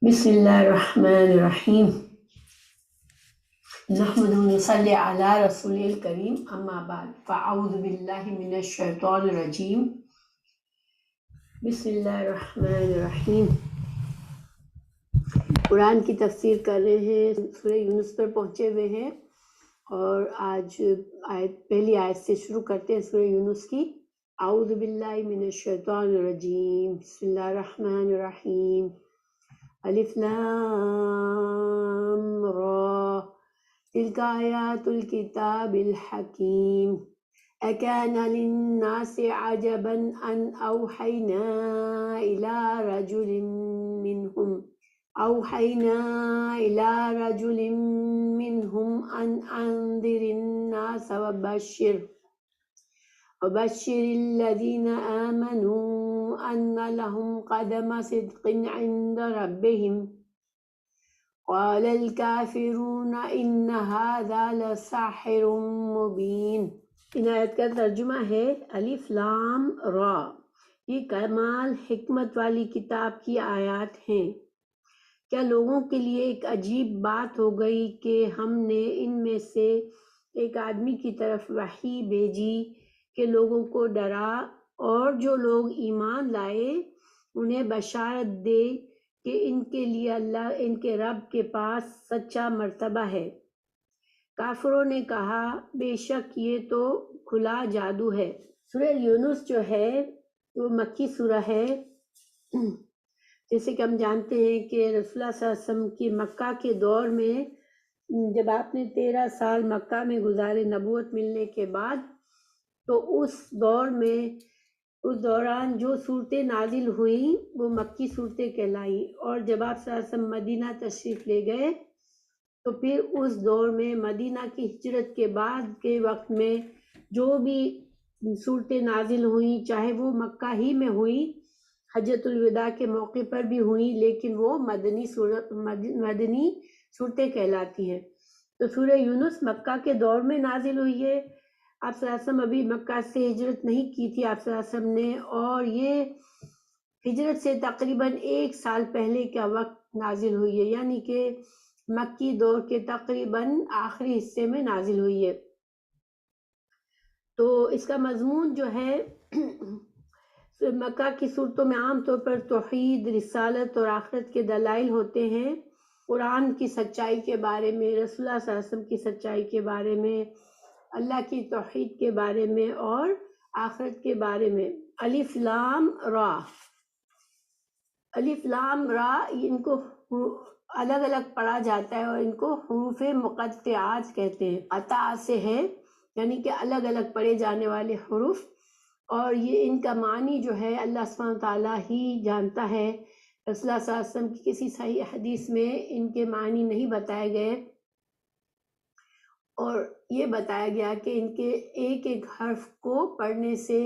بسم اللہ الرحمن الرحیم نحمد ونصلی علی رسول الکریم اما بعد فاعوذ باللہ من الشیطان الرجیم بسم اللہ الرحمن الرحیم۔ قرآن کی تفسیر کر رہے ہیں، سورہ یونس پر پہنچے ہوئے ہیں اور آج پہلی آیت سے شروع کرتے ہیں سورہ یونس کی۔ اعوذ باللہ من الشیطان الرجیم، بسم اللہ الرحمن الرحیم۔ الف لام را تلک آیات الکتاب الحکیم اکان للناس عجبا ان اوحینا الى رجل منهم ان انذر الناس وبشر الذين آمنوا أن لهم قدم صدق عند ربهم قال الكافرون إن هذا لساحر مبين۔ ان آیت کا ترجمہ ہے الف لام را، یہ کمال حکمت والی کتاب کی آیات ہیں۔ کیا لوگوں کے لیے ایک عجیب بات ہو گئی کہ ہم نے ان میں سے ایک آدمی کی طرف وحی بھیجی کہ لوگوں کو ڈرا اور جو لوگ ایمان لائے انہیں بشارت دے کہ ان کے لیے اللہ ان کے رب کے پاس سچا مرتبہ ہے۔ کافروں نے کہا بے شک یہ تو کھلا جادو ہے۔ سورہ یونس جو ہے وہ مکی سورہ ہے، جیسے کہ ہم جانتے ہیں کہ رسول اللہ صلی اللہ علیہ وسلم کی مکہ کے دور میں جب آپ نے 13 سال مکہ میں گزارے نبوت ملنے کے بعد، تو اس دوران جو صورتیں نازل ہوئیں وہ مکی صورتیں کہلائیں، اور جب آپ صلی اللہ علیہ وسلم مدینہ تشریف لے گئے تو پھر اس دور میں مدینہ کی ہجرت کے بعد کے وقت میں جو بھی صورتیں نازل ہوئیں چاہے وہ مکہ ہی میں ہوئیں، حجۃ الوداع کے موقع پر بھی ہوئیں، لیکن وہ مدنی صورتیں کہلاتی ہیں۔ تو سورہ یونس مکہ کے دور میں نازل ہوئی ہے۔ آپ صلی اللہ علیہ وسلم ابھی مکہ سے ہجرت نہیں کی تھی آپ صلی اللہ علیہ وسلم نے، اور یہ ہجرت سے تقریباً 1 سال پہلے کا وقت نازل ہوئی ہے، یعنی کہ مکی دور کے تقریباً آخری حصے میں نازل ہوئی ہے۔ تو اس کا مضمون جو ہے مکہ کی صورتوں میں عام طور پر توحید، رسالت اور آخرت کے دلائل ہوتے ہیں، قرآن کی سچائی کے بارے میں، رسول اللہ صلی اللہ علیہ وسلم کی سچائی کے بارے میں، اللہ کی توحید کے بارے میں اور آخرت کے بارے میں۔ الف لام را، الف لام را ان کو الگ الگ پڑھا جاتا ہے اور ان کو حروف مقطعات کہتے ہیں۔ قطع سے ہے یعنی کہ الگ الگ پڑھے جانے والے حروف، اور یہ ان کا معنی جو ہے اللہ سبحانہ تعالیٰ ہی جانتا ہے۔ رسول اللہ صلی اللہ علیہ وسلم کی کسی صحیح حدیث میں ان کے معنی نہیں بتائے گئے، اور یہ بتایا گیا کہ ان کے ایک ایک حرف کو پڑھنے سے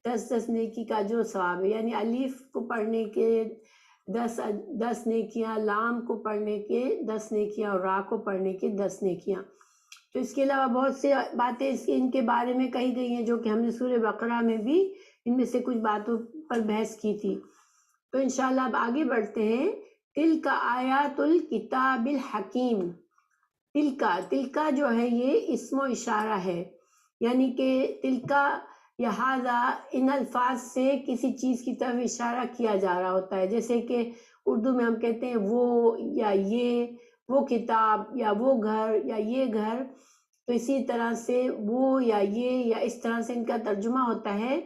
10 نیکی کا جو ثواب ہے، یعنی الف کو پڑھنے کے 10 نیکیاں، لام کو پڑھنے کے 10 نیکیاں اور را کو پڑھنے کے 10 نیکیاں۔ تو اس کے علاوہ بہت سے باتیں ان کے بارے میں کہی گئی ہیں جو کہ ہم نے سورہ بقرہ میں بھی ان میں سے کچھ باتوں پر بحث کی تھی۔ تو انشاءاللہ اب آگے بڑھتے ہیں۔ تلک آیات الکتاب الحکیم، تلکا جو ہے یہ اسم و اشارہ ہے، یعنی کہ تلکا لہذا ان الفاظ سے کسی چیز کی طرف اشارہ کیا جا رہا ہوتا ہے، جیسے کہ اردو میں ہم کہتے ہیں وہ یا یہ، وہ کتاب یا وہ گھر یا یہ گھر، تو اسی طرح سے وہ یا یہ یا اس طرح سے ان کا ترجمہ ہوتا ہے۔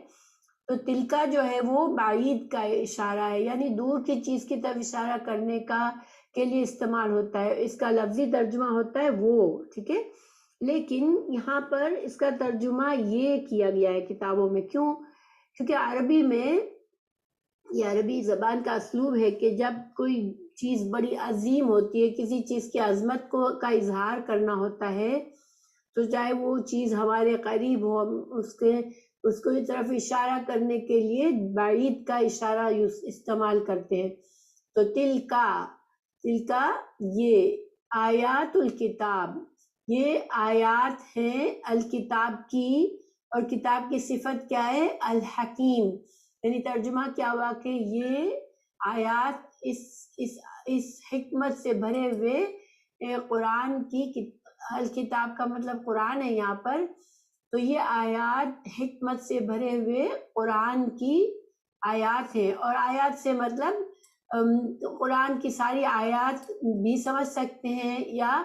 تو تلکا جو ہے وہ بعید کا اشارہ ہے، یعنی دور کی چیز کی طرف اشارہ کرنے کا کے لیے استعمال ہوتا ہے، اس کا لفظی ترجمہ ہوتا ہے وہ، ٹھیک ہے۔ لیکن یہاں پر اس کا ترجمہ یہ کیا گیا ہے کتابوں میں، کیوں؟ کیونکہ عربی میں یہ عربی زبان کا اسلوب ہے کہ جب کوئی چیز بڑی عظیم ہوتی ہے، کسی چیز کی عظمت کا اظہار کرنا ہوتا ہے، تو چاہے وہ چیز ہمارے قریب ہو، اس کو اس طرف اشارہ کرنے کے لیے بعید کا اشارہ استعمال کرتے ہیں۔ تو تلکا یہ آیات الکتاب، یہ آیات ہیں الکتاب کی، اور کتاب کی صفت کیا ہے؟ الحکیم، یعنی ترجمہ کیا ہوا کہ یہ آیات اس حکمت سے بھرے ہوئے قرآن کی الکتاب کا مطلب قرآن ہے یہاں پر، تو یہ آیات حکمت سے بھرے ہوئے قرآن کی آیات ہیں، اور آیات سے مطلب قرآن کی ساری آیات بھی سمجھ سکتے ہیں، یا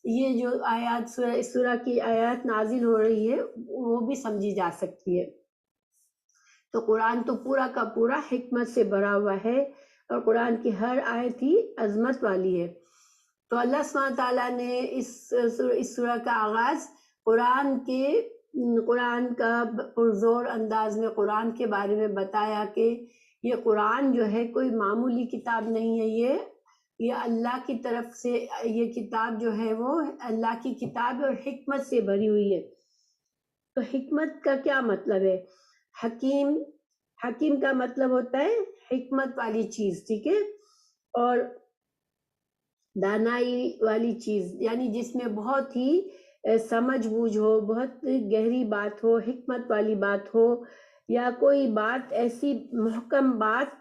یہ جو آیات سورہ کی آیات نازل ہو رہی ہے وہ بھی سمجھی جا سکتی ہے۔ تو قرآن تو پورا کا پورا حکمت سے بھرا ہوا ہے، اور قرآن کی ہر آیت ہی عظمت والی ہے۔ تو اللہ سبحانہ تعالیٰ نے اس سورہ کا آغاز قرآن کا پرزور انداز میں قرآن کے بارے میں بتایا کہ یہ قرآن جو ہے کوئی معمولی کتاب نہیں ہے، یہ اللہ کی طرف سے یہ کتاب جو ہے وہ اللہ کی کتاب ہے اور حکمت سے بھری ہوئی ہے۔ تو حکمت کا کیا مطلب ہے؟ حکیم کا مطلب ہوتا ہے حکمت والی چیز، ٹھیک ہے، اور دانائی والی چیز، یعنی جس میں بہت ہی سمجھ بوجھ ہو، بہت گہری بات ہو، حکمت والی بات ہو، یا کوئی بات ایسی محکم بات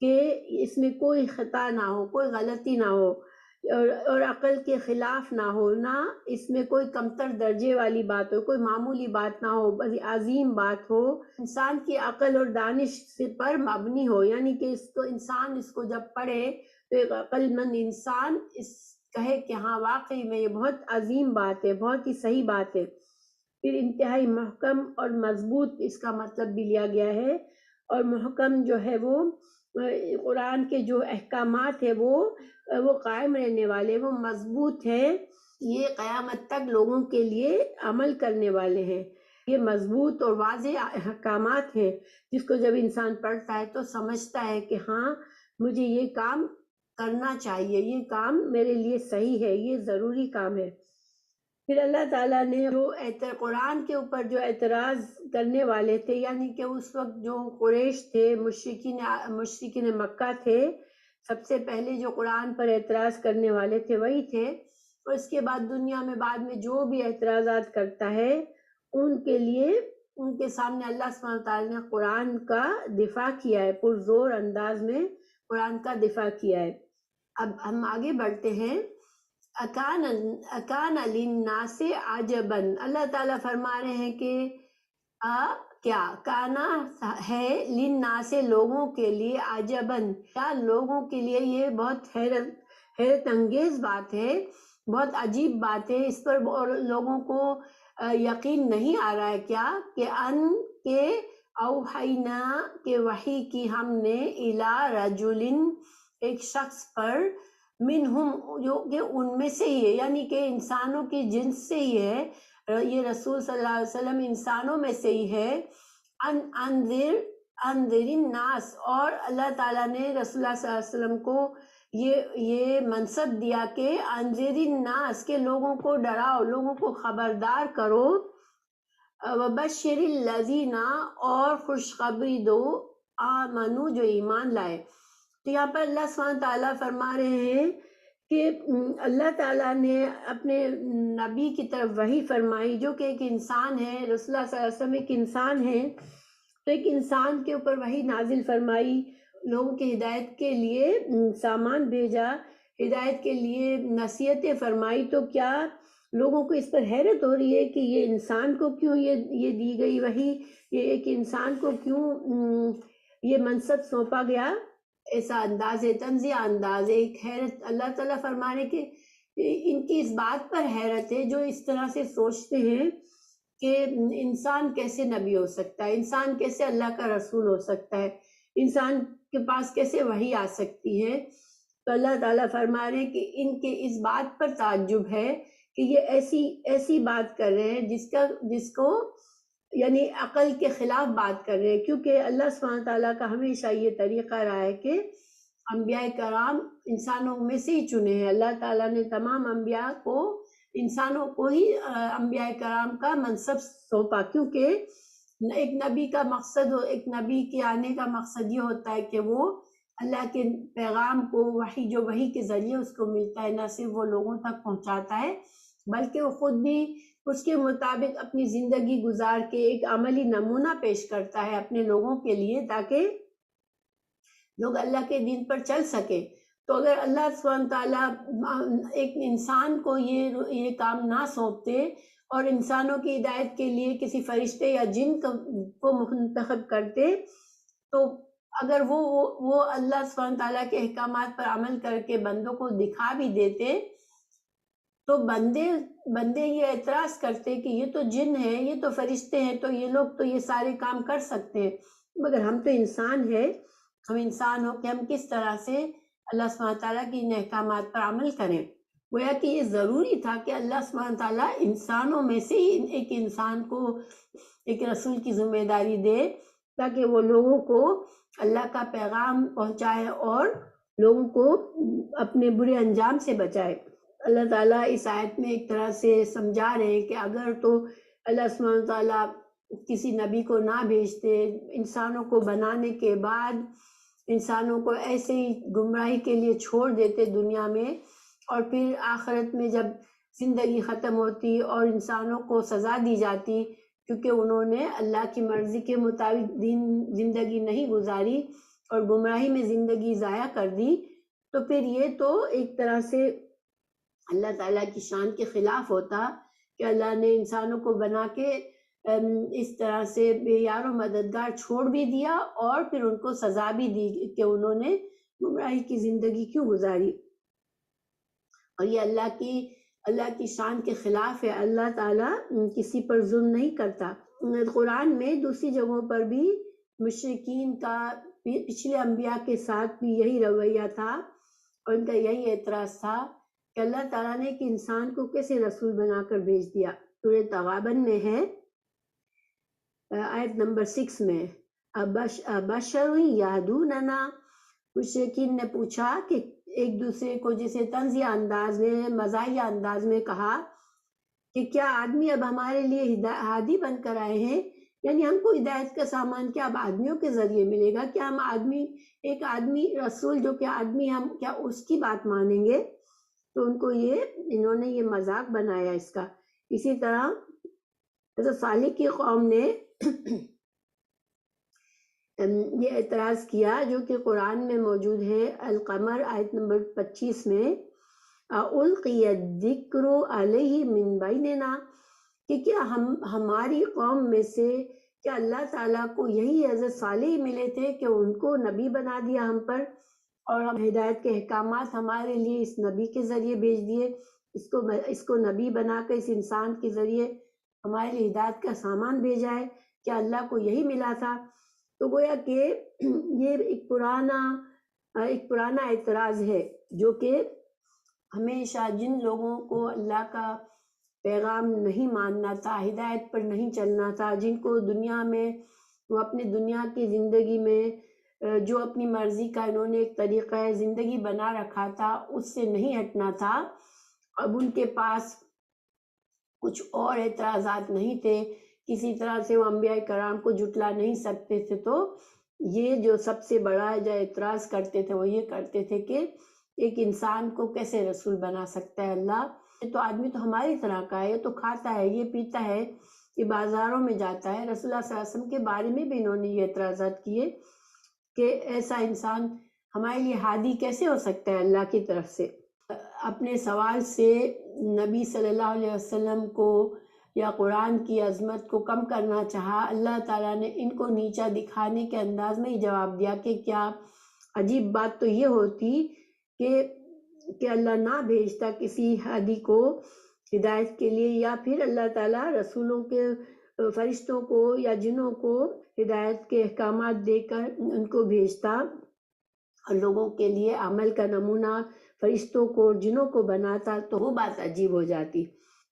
کہ اس میں کوئی خطا نہ ہو، کوئی غلطی نہ ہو، اور عقل کے خلاف نہ ہو، نہ اس میں کوئی کمتر درجے والی بات ہو، کوئی معمولی بات نہ ہو، بڑی عظیم بات ہو، انسان کی عقل اور دانش پر مبنی ہو، یعنی کہ انسان اس کو جب پڑھے تو ایک عقل مند انسان اس کہے کہ ہاں واقعی میں یہ بہت عظیم بات ہے، بہت ہی صحیح بات ہے۔ پھر انتہائی محکم اور مضبوط اس کا مطلب بھی لیا گیا ہے، اور محکم جو ہے وہ قرآن کے جو احکامات ہے وہ قائم رہنے والے، وہ مضبوط ہے، یہ قیامت تک لوگوں کے لیے عمل کرنے والے ہیں۔ یہ مضبوط اور واضح احکامات ہیں جس کو جب انسان پڑھتا ہے تو سمجھتا ہے کہ ہاں مجھے یہ کام کرنا چاہیے، یہ کام میرے لیے صحیح ہے، یہ ضروری کام ہے۔ پھر اللہ تعالیٰ نے جو قرآن کے اوپر جو اعتراض کرنے والے تھے، یعنی کہ اس وقت جو قریش تھے، مشرکین مکہ تھے، سب سے پہلے جو قرآن پر اعتراض کرنے والے تھے وہی تھے، اور اس کے بعد دنیا میں بعد میں جو بھی اعتراضات کرتا ہے ان کے لیے ان کے سامنے اللہ سبحانہ تعالیٰ نے قرآن کا دفاع کیا ہے، پرزور انداز میں قرآن کا دفاع کیا ہے۔ اب ہم آگے بڑھتے ہیں۔ اکان للناس عجبا، اللہ تعالیٰ فرما رہے ہیں کہ کیا کانا ہے للناس لوگوں کے لیے، عجباً کیا لوگوں کے لیے یہ بہت حیرت انگیز بات ہے، بہت عجیب بات ہے، اس پر لوگوں کو یقین نہیں آ رہا ہے کیا کہ اوحینا کہ وحی کی ہم نے الی رجل ایک شخص پر، منہم جو کہ ان میں سے ہی ہے، یعنی کہ انسانوں کی جنس سے ہی ہے، یہ رسول صلی اللہ علیہ وسلم انسانوں میں سے ہی ہے، انذر الناس، اور اللہ تعالیٰ نے رسول اللہ صلی اللہ علیہ وسلم کو یہ منصب دیا کہ انذر الناس کے لوگوں کو ڈراؤ، لوگوں کو خبردار کرو، وبشر الذین، اور خوشخبری دو، آمنو جو ایمان لائے۔ تو یہاں پر اللہ سبحانہ تعالیٰ فرما رہے ہیں کہ اللہ تعالیٰ نے اپنے نبی کی طرف وحی فرمائی جو کہ ایک انسان ہے، رسول اللہ صلی اللہ علیہ وسلم ایک انسان ہے، تو ایک انسان کے اوپر وحی نازل فرمائی، لوگوں کی ہدایت کے لیے سامان بھیجا، ہدایت کے لیے نصیحتیں فرمائی، تو کیا لوگوں کو اس پر حیرت ہو رہی ہے کہ یہ انسان کو کیوں یہ دی گئی وحی، یہ ایک انسان کو کیوں یہ منصب سونپا گیا؟ ایسا انداز ہے، تنزیہ انداز ہے، ایک حیرت اللہ تعالیٰ فرمانے کہ ان کی اس بات پر حیرت ہے جو اس طرح سے سوچتے ہیں کہ انسان کیسے نبی ہو سکتا ہے، انسان کیسے اللہ کا رسول ہو سکتا ہے، انسان کے پاس کیسے وحی آ سکتی ہے۔ تو اللہ تعالیٰ فرما رہے ہیں کہ ان کے اس بات پر تعجب ہے کہ یہ ایسی بات کر رہے ہیں جس کو یعنی عقل کے خلاف بات کر رہے ہیں، کیونکہ اللہ سبحانہ تعالیٰ کا ہمیشہ یہ طریقہ رہا ہے کہ انبیاء کرام انسانوں میں سے ہی چنے ہیں، اللہ تعالیٰ نے تمام انبیاء کو انسانوں کو ہی انبیاء کرام کا منصب سونپا، کیونکہ ایک نبی کا مقصد ایک نبی کے آنے کا مقصد یہ ہوتا ہے کہ وہ اللہ کے پیغام کو وحی کے ذریعے اس کو ملتا ہے، نہ صرف وہ لوگوں تک پہنچاتا ہے بلکہ وہ خود بھی اس کے مطابق اپنی زندگی گزار کے ایک عملی نمونہ پیش کرتا ہے اپنے لوگوں کے لیے، تاکہ لوگ اللہ کے دین پر چل سکے۔ تو اگر اللہ سبحانہ تعالیٰ ایک انسان کو یہ کام نہ سونپتے اور انسانوں کی ہدایت کے لیے کسی فرشتے یا جن کو منتخب کرتے، تو اگر وہ اللہ سبحانہ تعالیٰ کے احکامات پر عمل کر کے بندوں کو دکھا بھی دیتے، تو بندے یہ اعتراض کرتے کہ یہ تو جن ہے، یہ تو فرشتے ہیں، تو یہ لوگ تو یہ سارے کام کر سکتے ہیں، مگر ہم تو انسان ہیں، ہم انسان ہو کہ ہم کس طرح سے اللہ سبحانہ تعالیٰ کی ان احکامات پر عمل کریں۔ گویا کہ یہ ضروری تھا کہ اللہ سبحانہ تعالیٰ انسانوں میں سے ہی ایک انسان کو ایک رسول کی ذمہ داری دے، تاکہ وہ لوگوں کو اللہ کا پیغام پہنچائے اور لوگوں کو اپنے برے انجام سے بچائے۔ اللہ تعالیٰ اس آیت میں ایک طرح سے سمجھا رہے ہیں کہ اگر تو اللہ سبحانہ تعالیٰ کسی نبی کو نہ بھیجتے، انسانوں کو بنانے کے بعد انسانوں کو ایسے ہی گمراہی کے لیے چھوڑ دیتے دنیا میں، اور پھر آخرت میں جب زندگی ختم ہوتی اور انسانوں کو سزا دی جاتی کیونکہ انہوں نے اللہ کی مرضی کے مطابق زندگی نہیں گزاری اور گمراہی میں زندگی ضائع کر دی، تو پھر یہ تو ایک طرح سے اللہ تعالیٰ کی شان کے خلاف ہوتا کہ اللہ نے انسانوں کو بنا کے اس طرح سے بے یار و مددگار چھوڑ بھی دیا اور پھر ان کو سزا بھی دی کہ انہوں نے گمراہی کی زندگی کیوں گزاری، اور یہ اللہ کی شان کے خلاف ہے۔ اللہ تعالیٰ کسی پر ظلم نہیں کرتا۔ قرآن میں دوسری جگہوں پر بھی مشرکین کا پچھلے انبیاء کے ساتھ بھی یہی رویہ تھا اور ان کا یہی اعتراض تھا کہ اللہ تعالیٰ نے ایک انسان کو کیسے رسول بنا کر بھیج دیا۔ سورہ تغابن میں ہے، آیت نمبر 6 میں، بشر یہدوننا، مشرکین نے پوچھا کہ ایک دوسرے کو جسے طنزیہ انداز میں، مزاحیہ انداز میں کہا کہ کیا آدمی اب ہمارے لیے ہادی بن کر آئے ہیں، یعنی ہم کو ہدایت کا سامان کیا اب آدمیوں کے ذریعے ملے گا؟ کیا ہم ایک آدمی رسول جو کہ آدمی، ہم کیا اس کی بات مانیں گے؟ تو انہوں نے یہ مذاق بنایا اس کا۔ اسی طرح حضرت صالح کی قوم نے یہ اعتراض کیا جو کہ قرآن میں موجود ہے، القمر آیت نمبر 25 میں، القی الذکر علیہ من بیننا، کہ کیا ہماری قوم میں سے کیا اللہ تعالیٰ کو یہی حضرت صالح ملے تھے کہ ان کو نبی بنا دیا ہم پر، اور ہم ہدایت کے احکامات ہمارے لیے اس نبی کے ذریعے بھیج دیے، اس کو نبی بنا کر اس انسان کے ذریعے ہمارے لیے ہدایت کا سامان بھیجا ہے، کیا اللہ کو یہی ملا تھا؟ تو گویا کہ یہ ایک پرانا اعتراض ہے جو کہ ہمیشہ جن لوگوں کو اللہ کا پیغام نہیں ماننا تھا، ہدایت پر نہیں چلنا تھا، جن کو دنیا میں وہ اپنے دنیا کی زندگی میں جو اپنی مرضی کا انہوں نے ایک طریقہ زندگی بنا رکھا تھا اس سے نہیں ہٹنا تھا، اب ان کے پاس کچھ اور اعتراضات نہیں تھے، کسی طرح سے وہ انبیاء کرام کو جھٹلا نہیں سکتے تھے، تو یہ جو سب سے بڑا جو اعتراض کرتے تھے وہ یہ کرتے تھے کہ ایک انسان کو کیسے رسول بنا سکتا ہے اللہ؟ یہ تو آدمی تو ہماری طرح کا ہے، یہ تو کھاتا ہے، یہ پیتا ہے، یہ بازاروں میں جاتا ہے۔ رسول اللہ صلی اللہ علیہ وسلم کے بارے میں بھی انہوں نے یہ اعتراضات کیے کہ ایسا انسان ہمارے لیے ہادی کیسے ہو سکتا ہے اللہ کی طرف سے۔ اپنے سوال سے نبی صلی اللہ علیہ وسلم کو یا قرآن کی عظمت کو کم کرنا چاہا، اللہ تعالیٰ نے ان کو نیچا دکھانے کے انداز میں ہی جواب دیا کہ کیا عجیب بات تو یہ ہوتی کہ اللہ نہ بھیجتا کسی ہادی کو ہدایت کے لیے، یا پھر اللہ تعالیٰ رسولوں کے فرشتوں کو یا جنوں کو ہدایت کے احکامات دے کر ان کو بھیجتا اور لوگوں کے لیے عمل کا نمونہ فرشتوں کو جنوں کو بناتا، تو وہ بات عجیب ہو جاتی۔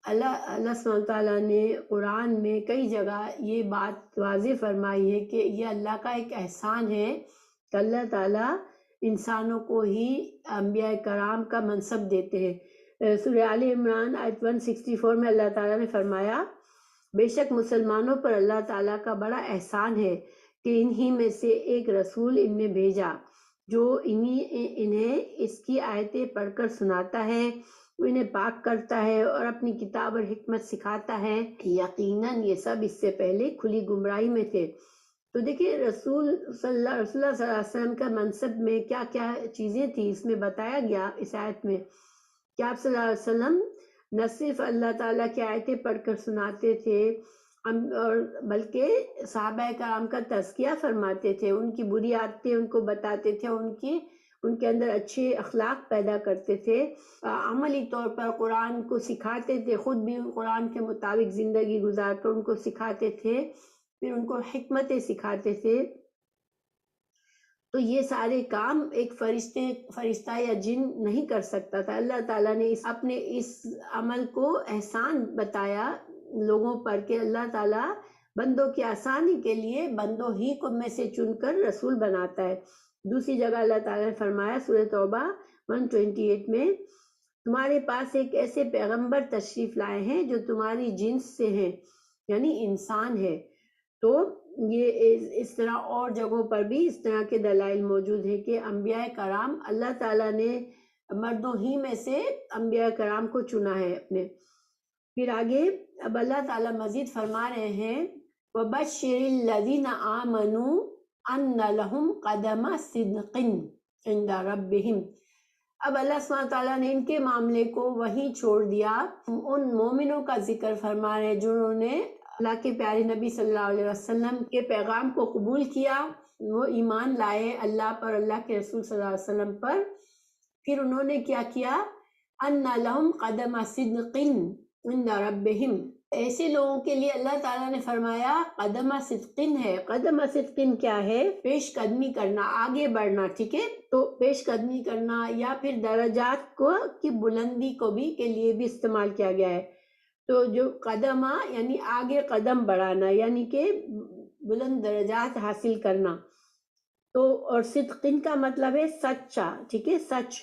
اللہ سبحانہ تعالیٰ نے قرآن میں کئی جگہ یہ بات واضح فرمائی ہے کہ یہ اللہ کا ایک احسان ہے کہ اللہ تعالیٰ انسانوں کو ہی انبیاء کرام کا منصب دیتے ہیں۔ سورہ آل عمران آیت 164 میں اللہ تعالیٰ نے فرمایا، بے شک مسلمانوں پر اللہ تعالیٰ کا بڑا احسان ہے کہ انہی میں سے ایک رسول ان میں بھیجا جو انہیں اس کی آیتیں پڑھ کر سناتا ہے، وہ انہیں پاک کرتا ہے اور اپنی کتاب اور حکمت سکھاتا ہے۔ یقیناً یہ سب اس سے پہلے کھلی گمراہی میں تھے، تو دیکھیے رسول صلی اللہ علیہ وسلم کا منصب میں کیا کیا چیزیں تھی اس میں بتایا گیا اس آیت میں کہ آپ صلی اللہ علیہ وسلم نہ صرف اللہ تعالیٰ کی آیتیں پڑھ کر سناتے تھے اور بلکہ صحابہ کرام کا تزکیہ فرماتے تھے، ان کی بری عادتیں ان کو بتاتے تھے، ان کے اندر اچھے اخلاق پیدا کرتے تھے، عملی طور پر قرآن کو سکھاتے تھے، خود بھی قرآن کے مطابق زندگی گزار کر ان کو سکھاتے تھے، پھر ان کو حکمتیں سکھاتے تھے۔ تو یہ سارے کام ایک فرشتہ یا جن نہیں کر سکتا تھا۔ اللہ تعالیٰ نے اپنے اس عمل کو احسان بتایا لوگوں پر کہ اللہ تعالیٰ بندوں کی آسانی کے لیے بندوں ہی کو میں سے چن کر رسول بناتا ہے۔ دوسری جگہ اللہ تعالیٰ نے فرمایا سورہ توبہ 128 میں، تمہارے پاس ایک ایسے پیغمبر تشریف لائے ہیں جو تمہاری جنس سے ہیں، یعنی انسان ہے۔ تو یہ اس طرح اور جگہوں پر بھی اس طرح کے دلائل موجود ہیں کہ انبیاء کرام اللہ تعالیٰ نے مردوں ہی میں سے انبیاء کرام کو چنا ہے اپنے۔ پھر آگے اب اللہ تعالیٰ مزید فرما رہے ہیں وَبَشِّرِ الَّذِينَ آمَنُوا أَنَّ لَهُمْ قَدَمَ صِدْقٍ عِنْدَ رَبِّهِمْ۔ اب اللہ سبحانہ تعالیٰ نے ان کے معاملے کو وہیں چھوڑ دیا، ان مومنوں کا ذکر فرما رہے جنہوں نے اللہ کے پیارے نبی صلی اللہ علیہ وسلم کے پیغام کو قبول کیا، وہ ایمان لائے اللہ پر، اللہ کے رسول صلی اللہ علیہ وسلم پر، پھر انہوں نے کیا کیا، أَنَّ لَهُمْ قَدَمَ صِدْقٍ عِنْدَ رَبِّهِمْ۔ ایسے لوگوں کے لیے اللہ تعالیٰ نے فرمایا قدم صدقن ہے۔ قدم صدقن کیا ہے؟ پیش قدمی کرنا، آگے بڑھنا، ٹھیک ہے؟ تو پیش قدمی کرنا یا پھر درجات کو کی بلندی کو بھی کے لیے بھی استعمال کیا گیا ہے۔ تو جو قدمہ یعنی آگے قدم بڑھانا، یعنی کہ بلند درجات حاصل کرنا۔ تو اور صدقین کا مطلب ہے سچا، ٹھیک ہے، سچ۔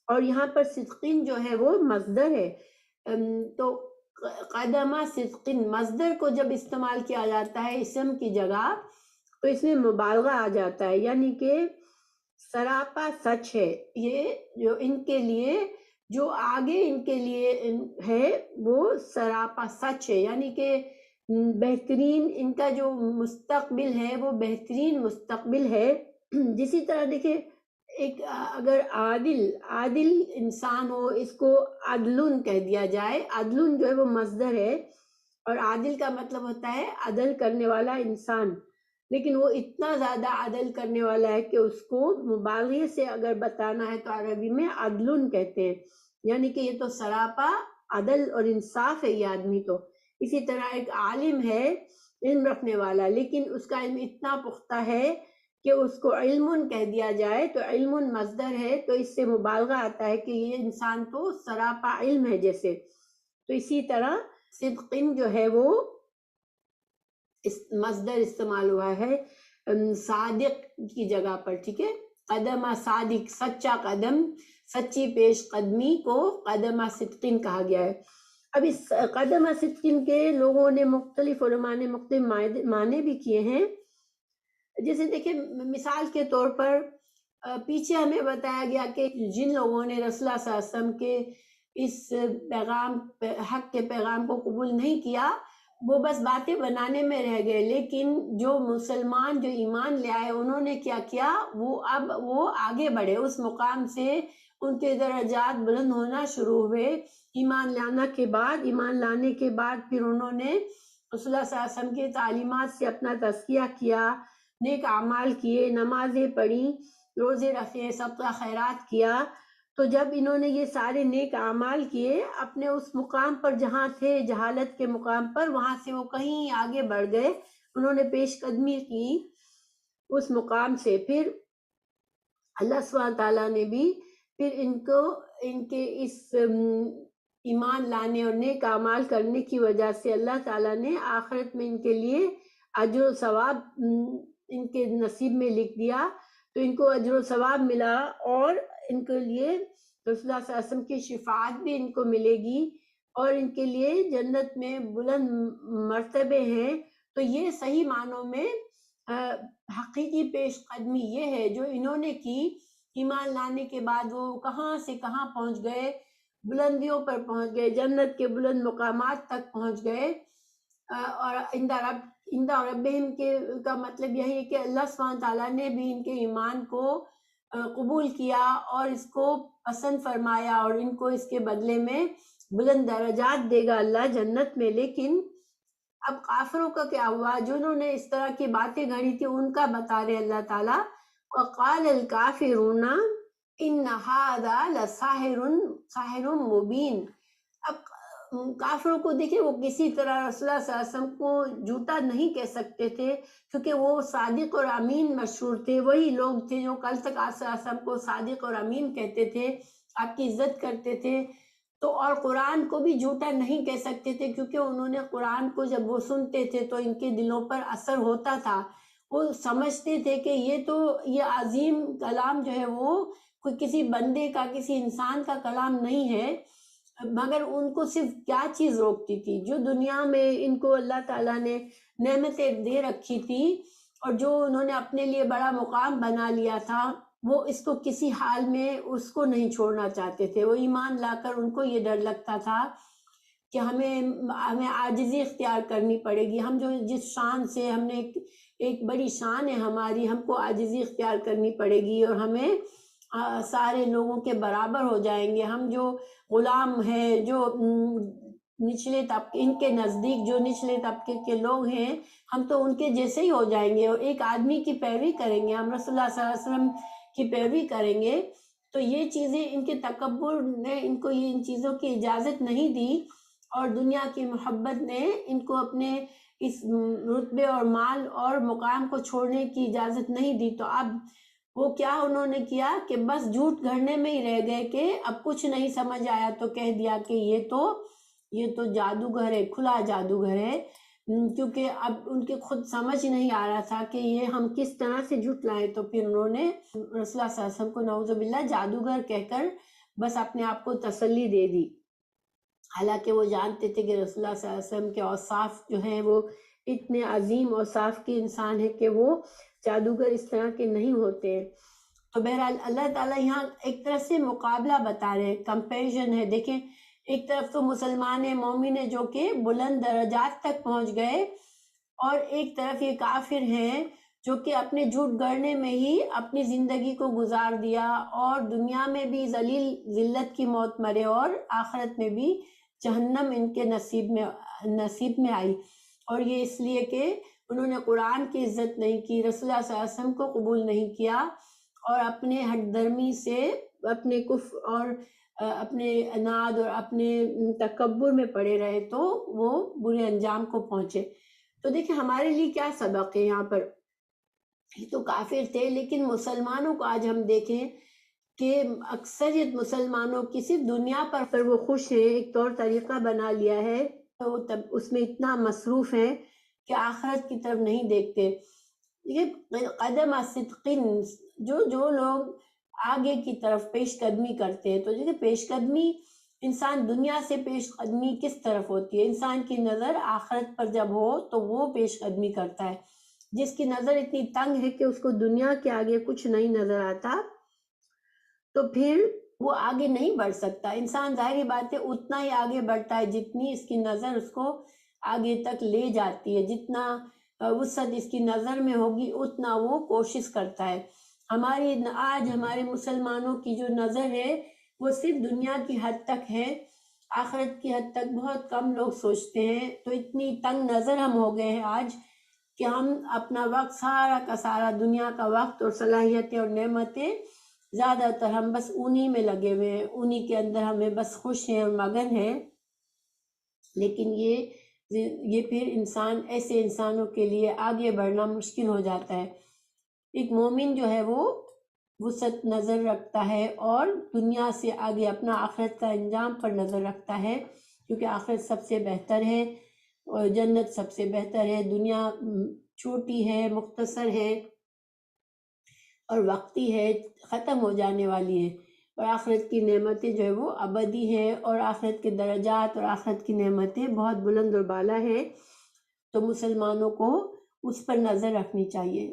اور یہاں پر صدقین جو ہے وہ مصدر ہے۔ تو قدمہ صدقین مصدر کو جب استعمال کیا جاتا ہے اسم کی جگہ تو اس میں مبالغہ آ جاتا ہے، یعنی کہ سراپا سچ ہے یہ جو ان کے لیے، جو آگے ان کے لیے ہے وہ سراپا سچ ہے، یعنی کہ بہترین ان کا جو مستقبل ہے وہ بہترین مستقبل ہے۔ جسی طرح دیکھیں ایک اگر عادل انسان ہو، اس کو عدلن کہہ دیا جائے، عدلن جو ہے وہ مصدر ہے اور عادل کا مطلب ہوتا ہے عدل کرنے والا انسان، لیکن وہ اتنا زیادہ عدل کرنے والا ہے کہ اس کو مبالغے سے اگر بتانا ہے تو عربی میں عدلن کہتے ہیں، یعنی کہ یہ تو سراپا عدل اور انصاف ہے یہ آدمی تو۔ اسی طرح ایک عالم ہے علم رکھنے والا، لیکن اس کا علم اتنا پختہ ہے کہ اس کو علم کہہ دیا جائے تو علم مصدر ہے، تو اس سے مبالغہ آتا ہے کہ یہ انسان تو سراپا علم ہے جیسے۔ تو اسی طرح صدقین جو ہے وہ مصدر استعمال ہوا ہے صادق کی جگہ پر، ٹھیک ہے۔ قدم صادق، سچا قدم، سچی پیش قدمی کو قدم صدقین کہا گیا ہے۔ اب اس قدم صدقین کے لوگوں نے مختلف علماء نے مختلف معنی بھی کیے ہیں۔ جیسے دیکھیں مثال کے طور پر پیچھے ہمیں بتایا گیا کہ جن لوگوں نے رسول اللہ صلی اللہ علیہ وسلم کے اس پیغام حق کے پیغام کو قبول نہیں کیا، وہ بس باتیں بنانے میں رہ گئے، لیکن جو مسلمان جو ایمان لے آئے انہوں نے کیا کیا، وہ آگے بڑھے، اس مقام سے ان کے درجات بلند ہونا شروع ہوئے۔ ایمان لانے کے بعد پھر انہوں نے رسول اللہ صلی اللہ علیہ وسلم کی تعلیمات سے اپنا تزکیہ کیا، نیک اعمال کیے، نمازیں پڑھی، روزے رکھے، صدقہ خیرات کیا۔ تو جب انہوں نے یہ سارے نیک اعمال کیے، اپنے اس مقام پر جہاں تھے جہالت کے مقام پر، وہاں سے وہ کہیں آگے بڑھ گئے، انہوں نے پیش قدمی کی اس مقام سے۔ پھر اللہ سبحانہ تعالیٰ نے بھی پھر ان کے اس ایمان لانے اور نیک اعمال کرنے کی وجہ سے اللہ تعالیٰ نے آخرت میں ان کے لیے اجر و ثواب ان کے نصیب میں لکھ دیا، تو ان کو اجر و ثواب ملا اور ان کے لیے رسول اللہ صلی اللہ علیہ وسلم کی شفاعت بھی ان کو ملے گی اور ان کے لیے جنت میں بلند مرتبے ہیں۔ تو یہ صحیح معنوں میں حقیقی پیش قدمی یہ ہے جو انہوں نے کی، ایمان لانے کے بعد وہ کہاں سے کہاں پہنچ گئے، بلندیوں پر پہنچ گئے، جنت کے بلند مقامات تک پہنچ گئے۔ اور عند ربہم کے کا مطلب یہی ہے کہ اللہ سبحانہ تعالیٰ نے بھی ان کے ایمان کو قبول کیا اور اس کو پسند فرمایا، اور ان کو اس کے بدلے میں بلند درجات دے گا اللہ جنت میں۔ لیکن اب کافروں کا کیا ہوا؟ جنہوں نے اس طرح کی باتیں گھڑی تھی ان کا بتا رہے اللہ تعالیٰ، وَقَالَ الْكَافِرُونَ إِنَّ هَذَا لَسَاحِرٌ مُبِينٌ۔ اب کافروں کو دیکھیں، وہ کسی طرح رسول اللہ صلی اللہ علیہ وسلم کو جھوٹا نہیں کہہ سکتے تھے، کیونکہ وہ صادق اور امین مشہور تھے۔ وہی لوگ تھے جو کل تک آپ صلی اللہ علیہ وسلم کو صادق اور امین کہتے تھے، آپ کی عزت کرتے تھے، تو اور قرآن کو بھی جھوٹا نہیں کہہ سکتے تھے، کیونکہ انہوں نے قرآن کو جب وہ سنتے تھے تو ان کے دلوں پر اثر ہوتا تھا، وہ سمجھتے تھے کہ یہ عظیم کلام جو ہے وہ کوئی کسی بندے کا، کسی انسان کا کلام نہیں ہے۔ مگر ان کو صرف کیا چیز روکتی تھی؟ جو دنیا میں ان کو اللہ تعالیٰ نے نعمتیں دے رکھی تھی اور جو انہوں نے اپنے لیے بڑا مقام بنا لیا تھا، وہ اس کو کسی حال میں اس کو نہیں چھوڑنا چاہتے تھے۔ وہ ایمان لا کر ان کو یہ ڈر لگتا تھا کہ ہمیں عاجزی اختیار کرنی پڑے گی، ہم جو جس شان سے ہم نے ایک بڑی شان ہے ہماری، ہم کو عاجزی اختیار کرنی پڑے گی اور ہمیں سارے لوگوں کے برابر ہو جائیں گے۔ ہم جو غلام ہیں، جو نچلے طبقے، ان کے نزدیک جو نچلے طبقے کے لوگ ہیں، ہم تو ان کے جیسے ہی ہو جائیں گے اور ایک آدمی کی پیروی کریں گے، ہم رسول اللہ صلی اللہ علیہ وسلم کی پیروی کریں گے۔ تو یہ چیزیں ان کے تکبر نے ان کو ان چیزوں کی اجازت نہیں دی، اور دنیا کی محبت نے ان کو اپنے اس رتبے اور مال اور مقام کو چھوڑنے کی اجازت نہیں دی۔ تو اب وہ کیا انہوں نے کیا کہ بس جھوٹ گھڑنے میں ہی رہ گئے کہ اب کچھ نہیں سمجھ آیا تو کہہ دیا کہ یہ تو جادوگر ہے، کھلا جادوگر ہے، کیونکہ اب ان کے خود سمجھ نہیں آ رہا تھا کہ یہ ہم کس طرح سے جھوٹ لائیں۔ تو پھر انہوں نے رسول اللہ صلی اللہ علیہ وسلم کو نعوذ باللہ جادوگر کہہ کر بس اپنے آپ کو تسلی دے دی، حالانکہ وہ جانتے تھے کہ رسول اللہ صلی اللہ علیہ وسلم کے اوصاف جو ہیں وہ اتنے عظیم اوصاف کے انسان ہے کہ وہ جادوگر اس طرح کے نہیں ہوتے ہیں۔ تو بہرحال اللہ تعالیٰ یہاں ایک طرح سے مقابلہ بتا رہے ہیں، کمپیریزن ہے۔ دیکھیں، ایک طرف تو مسلمان مومن ہے جو کہ بلند درجات تک پہنچ گئے، اور ایک طرف یہ کافر ہیں جو کہ اپنے جھوٹ گڑنے میں ہی اپنی زندگی کو گزار دیا، اور دنیا میں بھی ذلیل ذلت کی موت مرے اور آخرت میں بھی جہنم ان کے نصیب میں آئی۔ اور یہ اس لیے کہ انہوں نے قرآن کی عزت نہیں کی، رسول اللہ صلی اللہ علیہ وسلم کو قبول نہیں کیا، اور اپنے ہٹ درمی سے اپنے کفر اور اپنے اناد اور اپنے تکبر میں پڑے رہے، تو وہ برے انجام کو پہنچے۔ تو دیکھیں ہمارے لیے کیا سبق ہے یہاں پر؟ یہ تو کافر تھے، لیکن مسلمانوں کو آج ہم دیکھیں کہ اکثریت مسلمانوں کی صرف دنیا پر وہ خوش ہیں، ایک طور طریقہ بنا لیا ہے، وہ اس میں اتنا مصروف ہیں کہ آخرت کی طرف نہیں دیکھتے۔ یہ قدم صدقین، جو لوگ آگے کی طرف پیش قدمی کرتے ہیں، تو جیسے پیش قدمی انسان دنیا سے پیش قدمی کس طرف ہوتی ہے؟ انسان کی نظر آخرت پر جب ہو تو وہ پیش قدمی کرتا ہے۔ جس کی نظر اتنی تنگ ہے کہ اس کو دنیا کے آگے کچھ نہیں نظر آتا، تو پھر وہ آگے نہیں بڑھ سکتا۔ انسان ظاہری بات ہے اتنا ہی آگے بڑھتا ہے جتنی اس کی نظر اس کو آگے تک لے جاتی ہے، جتنا وسعت اس کی نظر میں ہوگی اتنا وہ کوشش کرتا ہے۔ آج ہمارے مسلمانوں کی جو نظر ہے وہ صرف دنیا کی حد تک ہے، آخرت کی حد تک بہت کم لوگ سوچتے ہیں۔ تو اتنی تنگ نظر ہم ہو گئے ہیں آج کہ ہم اپنا وقت سارا کا سارا، دنیا کا وقت اور صلاحیتیں اور نعمتیں زیادہ تر ہم بس انہی میں لگے ہوئے ہیں، انہی کے اندر ہمیں بس خوش ہیں اور مگن ہیں۔ لیکن یہ پھر ایسے انسانوں کے لیے آگے بڑھنا مشکل ہو جاتا ہے۔ ایک مومن جو ہے وہ وسعت نظر رکھتا ہے اور دنیا سے آگے اپنا آخرت کا انجام پر نظر رکھتا ہے، کیونکہ آخرت سب سے بہتر ہے اور جنت سب سے بہتر ہے۔ دنیا چھوٹی ہے، مختصر ہے اور وقتی ہے، ختم ہو جانے والی ہے، اور آخرت کی نعمتیں جو ہے وہ ابدی ہے، اور آخرت کے درجات اور آخرت کی نعمتیں بہت بلند اور بالا ہیں۔ تو مسلمانوں کو اس پر نظر رکھنی چاہیے۔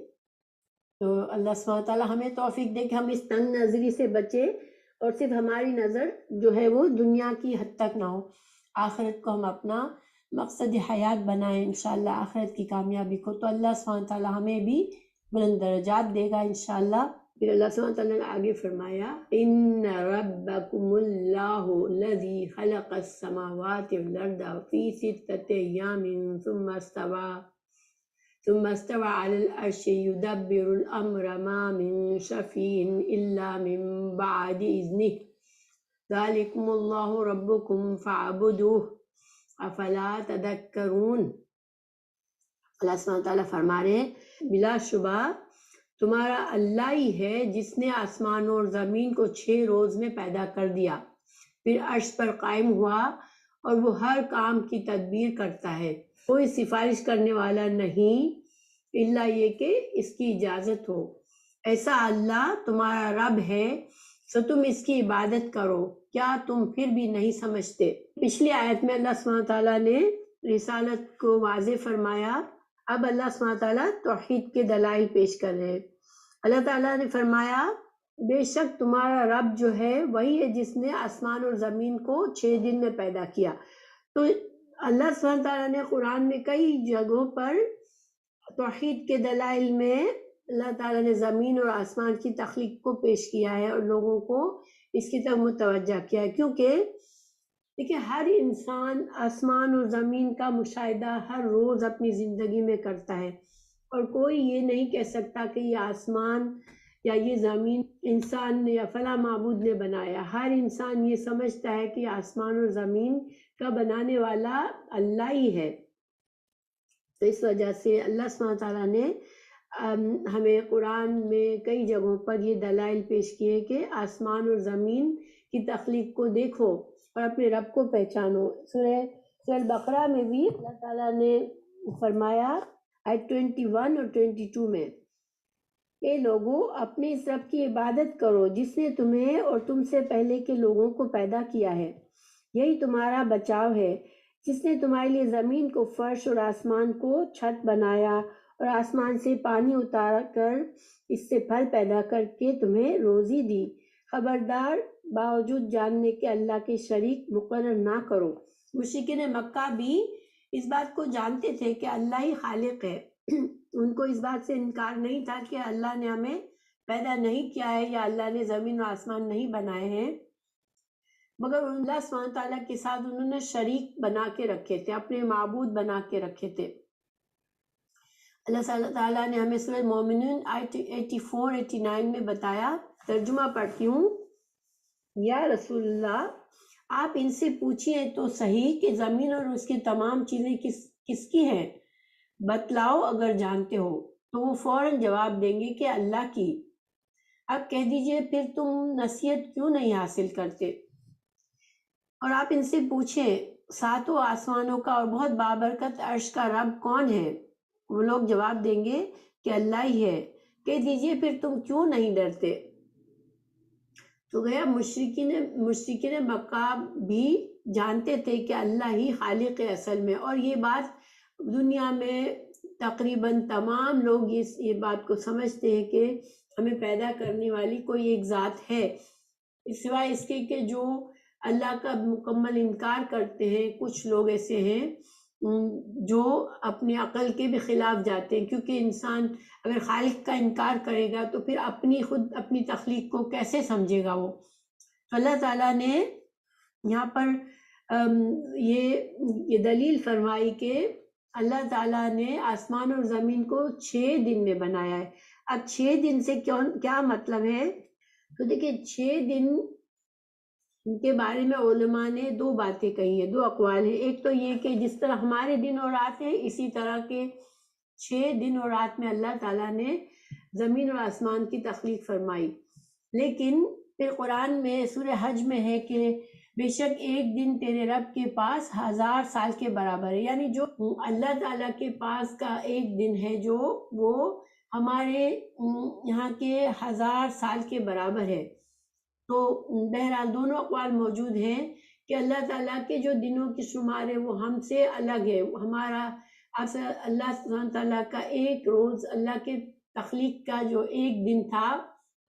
تو اللہ سبحانہ وتعالیٰ ہمیں توفیق دے کہ ہم اس تنگ نظری سے بچے، اور صرف ہماری نظر جو ہے وہ دنیا کی حد تک نہ ہو، آخرت کو ہم اپنا مقصد حیات بنائیں انشاءاللہ آخرت کی کامیابی کو، تو اللہ سبحانہ تعالیٰ ہمیں بھی بلند درجات دے گا انشاءاللہ۔ پھر اللہ سبحانہ تعالیٰ نے آگے فرمایا ان ربکم اللہ الذی خلق السماوات والارض فی ستۃ ایام ثم استوى على العرش يدبر الامر ما من شفیع الا من بعد اذنه ذلکم اللہ ربکم فاعبدوه افلا تذکرون۔ اللہ سبحانہ تعالیٰ فرما رہے ہیں بلا شبہ تمہارا اللہ ہی ہے جس نے آسمان اور زمین کو 6 روز میں پیدا کر دیا، پھر عرش پر قائم ہوا اور وہ ہر کام کی تدبیر کرتا ہے، کوئی سفارش کرنے والا نہیں الا یہ کہ اس کی اجازت ہو۔ ایسا اللہ تمہارا رب ہے سو تم اس کی عبادت کرو، کیا تم پھر بھی نہیں سمجھتے؟ پچھلی آیت میں اللہ سبحانہ تعالیٰ نے رسالت کو واضح فرمایا، اب اللہ سبحانہ تعالیٰ توحید کے دلائل پیش کر رہے ہیں۔ اللہ تعالیٰ نے فرمایا بے شک تمہارا رب جو ہے وہی ہے جس نے آسمان اور زمین کو 6 دن میں پیدا کیا۔ تو اللہ سبحانہ تعالیٰ نے قرآن میں کئی جگہوں پر توحید کے دلائل میں اللہ تعالیٰ نے زمین اور آسمان کی تخلیق کو پیش کیا ہے اور لوگوں کو اس کی طرف متوجہ کیا ہے، کیونکہ دیکھیں ہر انسان آسمان اور زمین کا مشاہدہ ہر روز اپنی زندگی میں کرتا ہے، اور کوئی یہ نہیں کہہ سکتا کہ یہ آسمان یا یہ زمین انسان نے یا فلاں معبود نے بنایا۔ ہر انسان یہ سمجھتا ہے کہ آسمان اور زمین کا بنانے والا اللہ ہی ہے۔ تو اس وجہ سے اللہ سبحانہ تعالیٰ نے ہمیں قرآن میں کئی جگہوں پر یہ دلائل پیش کیے کہ آسمان اور زمین کی تخلیق کو دیکھو اور اپنے رب کو پہچانو۔ سورہ بقرہ میں بھی اللہ تعالیٰ نے فرمایا آیت 21 اور 22 میں، اے لوگو اپنے اس رب کی عبادت کرو جس نے تمہیں اور تم سے پہلے کے لوگوں کو پیدا کیا ہے، یہی تمہارا بچاؤ ہے، جس نے تمہارے لیے زمین کو فرش اور آسمان کو چھت بنایا اور آسمان سے پانی اتار کر اس سے پھل پیدا کر کے تمہیں روزی دی۔ خبردار باوجود جاننے کے اللہ کے شریک مقرر نہ کرو۔ مشرکین مکہ بھی اس بات کو جانتے تھے کہ اللہ ہی خالق ہے، ان کو اس بات سے انکار نہیں تھا کہ اللہ نے ہمیں پیدا نہیں کیا ہے یا اللہ نے زمین و آسمان نہیں بنائے ہیں، مگر اللہ سبحانہ تعالیٰ کے ساتھ انہوں نے شریک بنا کے رکھے تھے، اپنے معبود بنا کے رکھے تھے۔ اللہ تعالیٰ نے ہمیں سورہ مومنون آیت 84-89 میں بتایا، ترجمہ پڑھتی ہوں، یا رسول اللہ آپ ان سے پوچھئے تو صحیح کہ زمین اور اس کی تمام چیزیں کس کی ہیں، بتلاؤ اگر جانتے ہو، تو وہ فوراً جواب دیں گے کہ اللہ کی۔ اب کہہ دیجئے پھر تم نصیحت کیوں نہیں حاصل کرتے؟ اور آپ ان سے پوچھیں 7 آسمانوں کا اور بہت بابرکت عرش کا رب کون ہے؟ وہ لوگ جواب دیں گے کہ اللہ ہی ہے۔ کہہ دیجئے پھر تم کیوں نہیں ڈرتے؟ تو گیا مشرکین مکہ بھی جانتے تھے کہ اللہ ہی خالق ہے اصل میں، اور یہ بات دنیا میں تقریباً تمام لوگ یہ بات کو سمجھتے ہیں کہ ہمیں پیدا کرنے والی کوئی ایک ذات ہے، سوائے اس کے کہ جو اللہ کا مکمل انکار کرتے ہیں۔ کچھ لوگ ایسے ہیں جو اپنی عقل کے بھی خلاف جاتے ہیں، کیونکہ انسان اگر خالق کا انکار کرے گا تو پھر خود اپنی تخلیق کو کیسے سمجھے گا وہ۔ تو اللہ تعالیٰ نے یہاں پر یہ دلیل فرمائی کہ اللہ تعالیٰ نے آسمان اور زمین کو 6 دن میں بنایا ہے۔ اب 6 دن سے کیا مطلب ہے؟ تو دیکھیں 6 دن کے بارے میں علماء نے 2 باتیں کہی ہیں، 2 اقوال ہیں۔ ایک تو یہ کہ جس طرح ہمارے دن اور رات ہیں اسی طرح کے 6 دن اور رات میں اللہ تعالیٰ نے زمین اور آسمان کی تخلیق فرمائی۔ لیکن پھر قرآن میں سورہ حج میں ہے کہ بے شک ایک دن تیرے رب کے پاس 1000 سال کے برابر ہے، یعنی جو اللہ تعالیٰ کے پاس کا ایک دن ہے جو وہ ہمارے یہاں کے 1000 سال کے برابر ہے۔ تو بہرحال دونوں اقوال موجود ہیں کہ اللہ تعالیٰ کے جو دنوں کی شمار ہے وہ ہم سے الگ ہے۔ ہمارا اللہ سبحانہ تعالیٰ کا ایک روز، اللہ کے تخلیق کا جو ایک دن تھا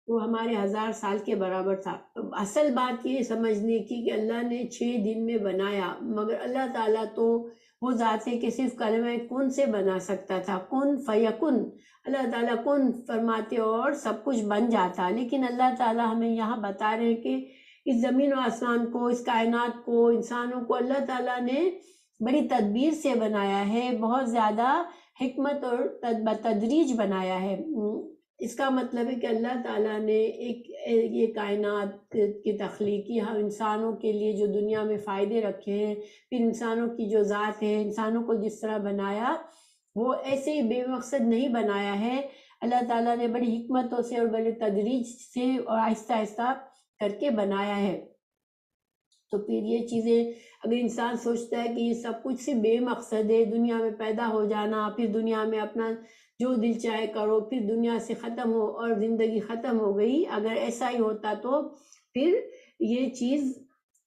وہ ہمارے 1000 سال کے برابر تھا۔ اصل بات یہ سمجھنے کی کہ اللہ نے 6 دن میں بنایا، مگر اللہ تعالیٰ تو وہ ذات ہے کہ صرف کلمہ کن سے بنا سکتا تھا، کن فیکن، اللہ تعالیٰ کن فرماتے اور سب کچھ بن جاتا. لیکن اللہ تعالیٰ ہمیں یہاں بتا رہے ہیں کہ اس زمین و آسمان کو، اس کائنات کو، انسانوں کو اللہ تعالیٰ نے بڑی تدبیر سے بنایا ہے، بہت زیادہ حکمت اور بتدریج بنایا ہے. اس کا مطلب ہے کہ اللہ تعالیٰ نے یہ کائنات کی تخلیقی انسانوں کے لیے جو دنیا میں فائدے رکھے ہیں، پھر انسانوں کی جو ذات ہے، انسانوں کو جس طرح بنایا وہ ایسے ہی بے مقصد نہیں بنایا ہے. اللہ تعالیٰ نے بڑی حکمتوں سے اور بڑے تدریج سے اور آہستہ آہستہ کر کے بنایا ہے. تو پھر یہ چیزیں اگر انسان سوچتا ہے کہ یہ سب کچھ سے بے مقصد ہے، دنیا میں پیدا ہو جانا، پھر دنیا میں اپنا جو دل چاہے کرو، پھر دنیا سے ختم ہو اور زندگی ختم ہو گئی، اگر ایسا ہی ہوتا تو پھر یہ چیز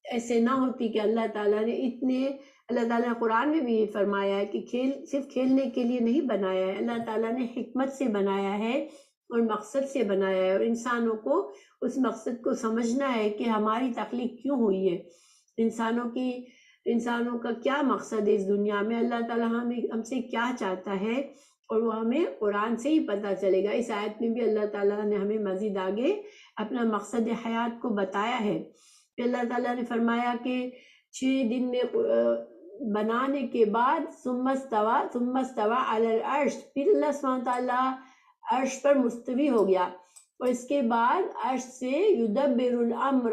ایسے نہ ہوتی کہ اللہ تعالیٰ نے اللہ تعالیٰ نے قرآن میں بھی یہ فرمایا ہے کہ صرف کھیلنے کے لیے نہیں بنایا ہے، اللہ تعالیٰ نے حکمت سے بنایا ہے اور مقصد سے بنایا ہے، اور انسانوں کو اس مقصد کو سمجھنا ہے کہ ہماری تخلیق کیوں ہوئی ہے، انسانوں کا کیا مقصد ہے اس دنیا میں، اللہ تعالیٰ ہم سے کیا چاہتا ہے، اور وہ ہمیں قرآن سے ہی پتہ چلے گا. اس آیت میں بھی اللہ تعالیٰ نے ہمیں مزید آگے اپنا مقصد حیات کو بتایا ہے. پھر اللہ تعالیٰ نے فرمایا کہ 6 دن میں بنانے کے بعد ثم استوى علی العرش، پھر اللہ سبحانہ تعالیٰ عرش پر مستوی ہو گیا، اور اس کے بعد عرش سے یدبر الامر،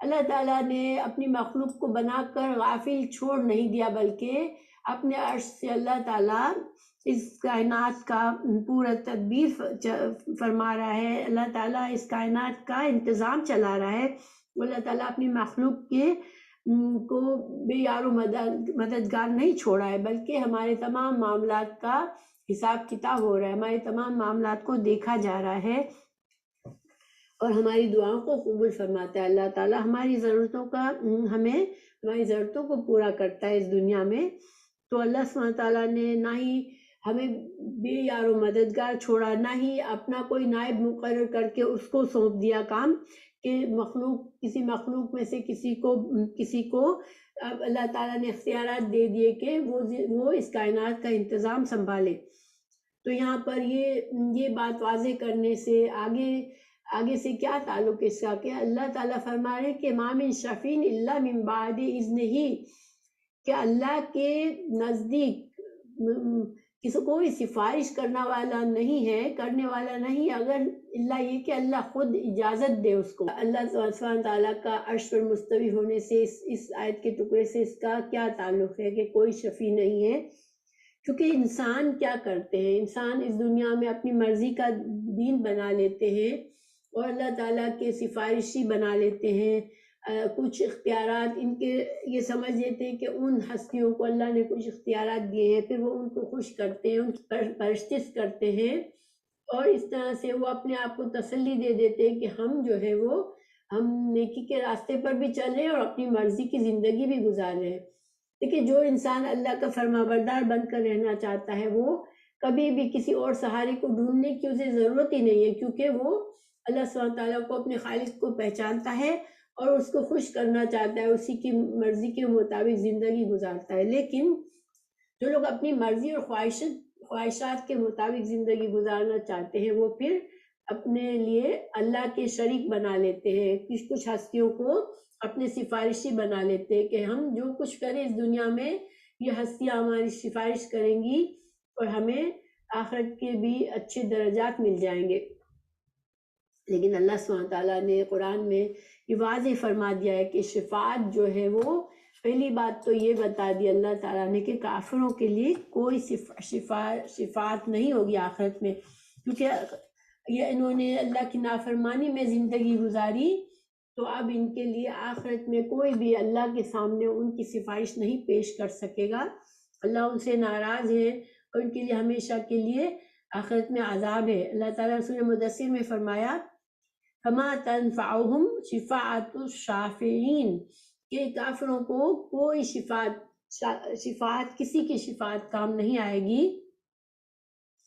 اللہ تعالیٰ نے اپنی مخلوق کو بنا کر غافل چھوڑ نہیں دیا، بلکہ اپنے عرش سے اللہ تعالیٰ اس کائنات کا پورا تدبیر فرما رہا ہے، اللہ تعالیٰ اس کائنات کا انتظام چلا رہا ہے. اللہ تعالیٰ اپنی مخلوق کو بے یار و مددگار نہیں چھوڑا ہے، بلکہ ہمارے تمام معاملات کا حساب کتاب ہو رہا ہے، ہمارے تمام معاملات کو دیکھا جا رہا ہے اور ہماری دعاؤں کو قبول فرماتا ہے. اللہ تعالیٰ ہماری ضرورتوں کو پورا کرتا ہے اس دنیا میں. تو اللہ سبحانہ تعالیٰ نے نہ ہی ہمیں بے یار و مددگار چھوڑا، نہ ہی اپنا کوئی نائب مقرر کر کے اس کو سونپ دیا کام کہ کسی مخلوق میں سے کسی کو اللہ تعالیٰ نے اختیارات دے دیے کہ وہ اس کائنات کا انتظام سنبھالے. تو یہاں پر یہ بات واضح کرنے سے آگے سے کیا تعلق اس کا کہ اللہ تعالیٰ فرما رہے کہ ما من شفیع الا من بعد اذنہ، کہ اللہ کے نزدیک کوئی سفارش کرنے والا نہیں اگر اللہ یہ کہ اللہ خود اجازت دے اس کو. اللہ سبحانہ تعالیٰ کا عرش پر مستوی ہونے سے اس آیت کے ٹکڑے سے اس کا کیا تعلق ہے کہ کوئی شفیع نہیں ہے. کیونکہ انسان کیا کرتے ہیں، انسان اس دنیا میں اپنی مرضی کا دین بنا لیتے ہیں اور اللہ تعالیٰ کے سفارشی بنا لیتے ہیں. کچھ اختیارات ان کے یہ سمجھ لیتے ہیں کہ ان ہستیوں کو اللہ نے کچھ اختیارات دیے ہیں، پھر وہ ان کو خوش کرتے ہیں، ان کی پرستش کرتے ہیں، اور اس طرح سے وہ اپنے آپ کو تسلی دے دیتے ہیں کہ ہم نیکی کے راستے پر بھی چل رہے ہیں اور اپنی مرضی کی زندگی بھی گزار رہے ہیں. لیکن جو انسان اللہ کا فرما بردار بن کر رہنا چاہتا ہے وہ کبھی بھی کسی اور سہارے کو ڈھونڈنے کی اسے ضرورت ہی نہیں ہے، کیونکہ وہ اللہ سبحانہ تعالیٰ کو اپنے خالق کو پہچانتا ہے اور اس کو خوش کرنا چاہتا ہے، اسی کی مرضی کے مطابق زندگی گزارتا ہے. لیکن جو لوگ اپنی مرضی اور خواہشات کے مطابق زندگی گزارنا چاہتے ہیں وہ پھر اپنے لیے اللہ کے شریک بنا لیتے ہیں، کچھ ہستیوں کو اپنے سفارشی بنا لیتے ہیں کہ ہم جو کچھ کریں اس دنیا میں یہ ہستیاں ہماری سفارش کریں گی اور ہمیں آخرت کے بھی اچھے درجات مل جائیں گے. لیکن اللہ سبحانہ تعالیٰ نے قرآن میں یہ واضح فرما دیا ہے کہ شفاعت جو ہے وہ پہلی بات تو یہ بتا دی اللہ تعالیٰ نے کہ کافروں کے لیے کوئی شفاعت نہیں ہوگی آخرت میں، کیونکہ یہ انہوں نے اللہ کی نافرمانی میں زندگی گزاری، تو اب ان کے لیے آخرت میں کوئی بھی اللہ کے سامنے ان کی سفارش نہیں پیش کر سکے گا. اللہ ان سے ناراض ہے اور ان کے لیے ہمیشہ کے لیے آخرت میں عذاب ہے. اللہ تعالیٰ سورہ مدثر میں فرمایا فما تنفعهم شفاعت الشافعین، کہ کافروں کو کوئی شفاعت کسی کی شفاعت کام نہیں آئے گی.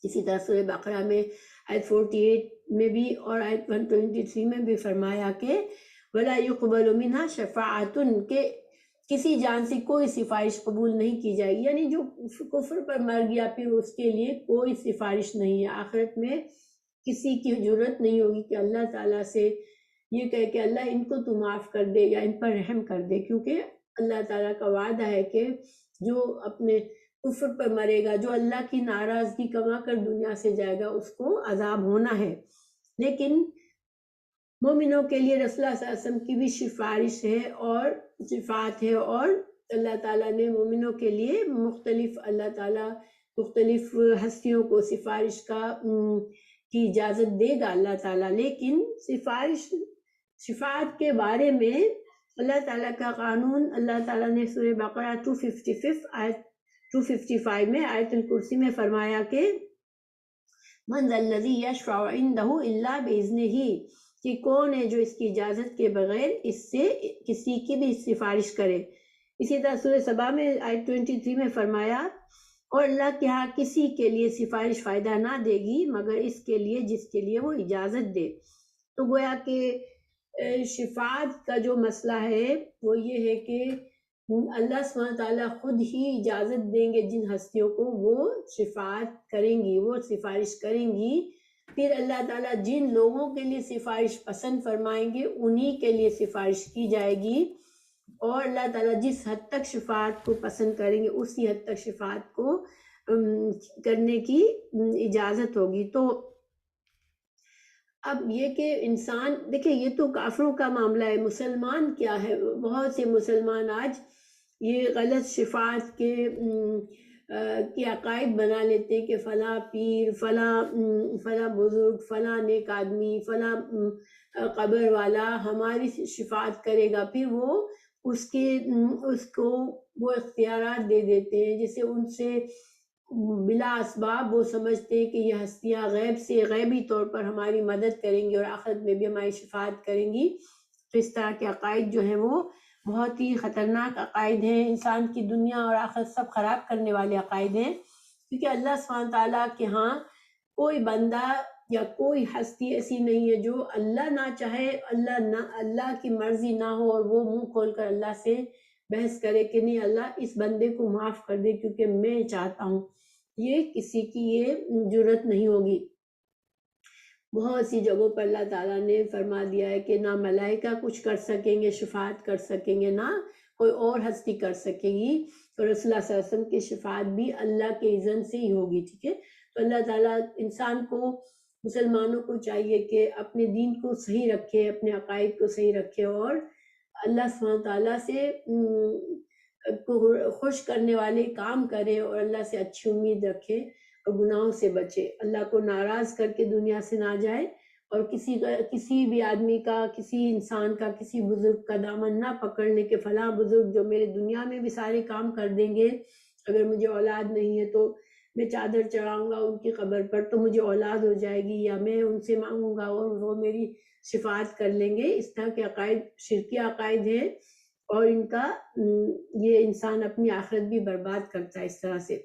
اسی طرح سورہ بقرہ میں آیت 48 میں بھی اور آیت 123 میں بھی فرمایا کہ وَلَا يُقْبَلُ مِنْهَا شَفَاعَةٌ، کہ کسی جان سے کوئی سفارش قبول نہیں کی جائے گی، یعنی جو کفر پر مر گیا پھر اس کے لیے کوئی سفارش نہیں ہے۔ آخرت میں کسی کی جرت نہیں ہوگی کہ اللہ تعالیٰ سے یہ کہے کہ اللہ ان کو تو معاف کر دے یا ان پر رحم کر دے، کیونکہ اللہ تعالیٰ کا وعدہ ہے کہ جو اپنے کفر پر مرے گا، جو اللہ کی ناراضگی کما کر دنیا سے جائے گا، اس کو عذاب ہونا ہے۔ لیکن مومنوں کے لیے رسول اللہ صلی اللہ علیہ وسلم کی بھی سفارش ہے اور صفات ہے، اور اللہ تعالیٰ نے مومنوں کے لیے اللہ تعالیٰ مختلف ہستیوں کو سفارش کی اجازت دے گا اللہ تعالیٰ۔ لیکن شفاعت کے بارے میں اللہ تعالیٰ کا قانون اللہ تعالیٰ نے سورہ بقرہ 255 میں آیت الکرسی میں فرمایا کہ من ذا الذی یشفع عندہ الا باذنہ، کہ کون ہے جو اس کی اجازت کے بغیر اس سے کسی کی بھی سفارش کرے۔ اسی طرح سورہ سبا میں آیت 23 میں فرمایا اور اللہ کے ہاں کسی کے لیے سفارش فائدہ نہ دے گی مگر اس کے لیے جس کے لیے وہ اجازت دے۔ تو گویا کہ شفاعت کا جو مسئلہ ہے وہ یہ ہے کہ اللہ سبحانہ تعالیٰ خود ہی اجازت دیں گے جن ہستیوں کو، وہ شفاعت کریں گی، وہ سفارش کریں گی۔ پھر اللہ تعالیٰ جن لوگوں کے لیے سفارش پسند فرمائیں گے انہی کے لیے سفارش کی جائے گی، اور اللہ تعالیٰ جس حد تک شفاعت کو پسند کریں گے اسی حد تک شفاعت کو کرنے کی اجازت ہوگی۔ تو اب یہ کہ انسان دیکھیں، یہ تو کافروں کا معاملہ ہے، مسلمان کیا ہے؟ بہت سے مسلمان آج یہ غلط شفاعت کے عقائد بنا لیتے کہ فلاں پیر، فلاں بزرگ، فلاں نیک آدمی، فلاں قبر والا ہماری شفاعت کرے گا، پھر وہ اس کو وہ اختیارات دے دیتے ہیں، جسے ان سے بلا اسباب وہ سمجھتے ہیں کہ یہ ہستیاں غیب سے غیبی طور پر ہماری مدد کریں گی اور آخرت میں بھی ہماری شفاعت کریں گی۔ تو اس طرح کے عقائد جو ہیں وہ بہت ہی خطرناک عقائد ہیں، انسان کی دنیا اور آخرت سب خراب کرنے والے عقائد ہیں، کیونکہ اللہ سبحانہ تعالیٰ کے ہاں کوئی بندہ یا کوئی ہستی ایسی نہیں ہے جو اللہ نہ چاہے، اللہ کی مرضی نہ ہو اور وہ منہ کھول کر اللہ سے بحث کرے کہ نہیں اللہ اس بندے کو معاف کر دے کیونکہ میں چاہتا ہوں۔ یہ کسی کی یہ جرت نہیں ہوگی۔ بہت سی جگہوں پر اللہ تعالیٰ نے فرما دیا ہے کہ نہ ملائکہ کچھ کر سکیں گے، شفاعت کر سکیں گے، نہ کوئی اور ہستی کر سکے گی، تو رسول اللہ صلی اللہ علیہ وسلم کی شفاعت بھی اللہ کے اذن سے ہی ہوگی، ٹھیک ہے۔ تو اللہ تعالیٰ انسان کو، مسلمانوں کو چاہیے کہ اپنے دین کو صحیح رکھے، اپنے عقائد کو صحیح رکھے اور اللہ سبحانہ تعالیٰ سے کو خوش کرنے والے کام کرے اور اللہ سے اچھی امید رکھے اور گناہوں سے بچے، اللہ کو ناراض کر کے دنیا سے نہ جائے، اور کسی بھی آدمی کا، کسی انسان کا، کسی بزرگ کا دامن نہ پکڑنے کے فلاں بزرگ جو میرے دنیا میں بھی سارے کام کر دیں گے، اگر مجھے اولاد نہیں ہے تو میں چادر چڑھاؤں گا ان کی قبر پر تو مجھے اولاد ہو جائے گی، یا میں ان سے مانگوں گا اور وہ میری شفاعت کر لیں گے۔ اس طرح کے عقائد شرکی عقائد ہیں، اور ان کا یہ انسان اپنی آخرت بھی برباد کرتا ہے اس طرح سے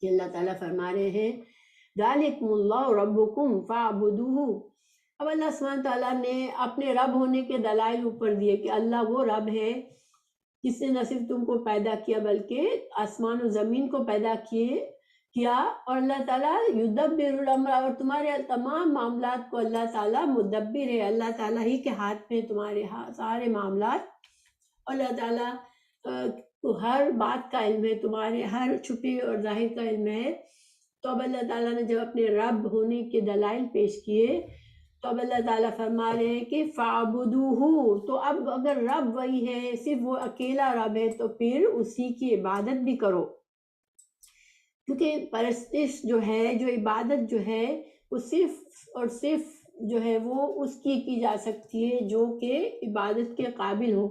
کہ اللہ تعالیٰ فرما رہے ہیں ذالکم اللہ ربکم فاعبدوہ۔ اب اللہ سبحانہ تعالیٰ نے اپنے رب ہونے کے دلائل اوپر دیے کہ اللہ وہ رب ہے جس نے نہ صرف تم کو پیدا کیا بلکہ آسمان و زمین کو پیدا کیا، اور اللہ تعالیٰ یدبر الامر، اور تمہارے تمام معاملات کو اللہ تعالیٰ مدبر ہے، اللہ تعالیٰ ہی کے ہاتھ میں تمہارے سارے معاملات، اللہ تعالیٰ کو ہر بات کا علم ہے، تمہارے ہر چھپے اور ظاہر کا علم ہے۔ تو اب اللہ تعالیٰ نے جب اپنے رب ہونے کے دلائل پیش کیے تو اب اللہ تعالیٰ فرما رہے ہیں کہ فَاعْبُدُوهُ، تو اب اگر رب وہی ہے، صرف وہ اکیلا رب ہے، تو پھر اسی کی عبادت بھی کرو، کیونکہ پرستش جو ہے، جو عبادت جو ہے وہ صرف اور صرف جو ہے وہ اس کی جا سکتی ہے جو کہ عبادت کے قابل ہو۔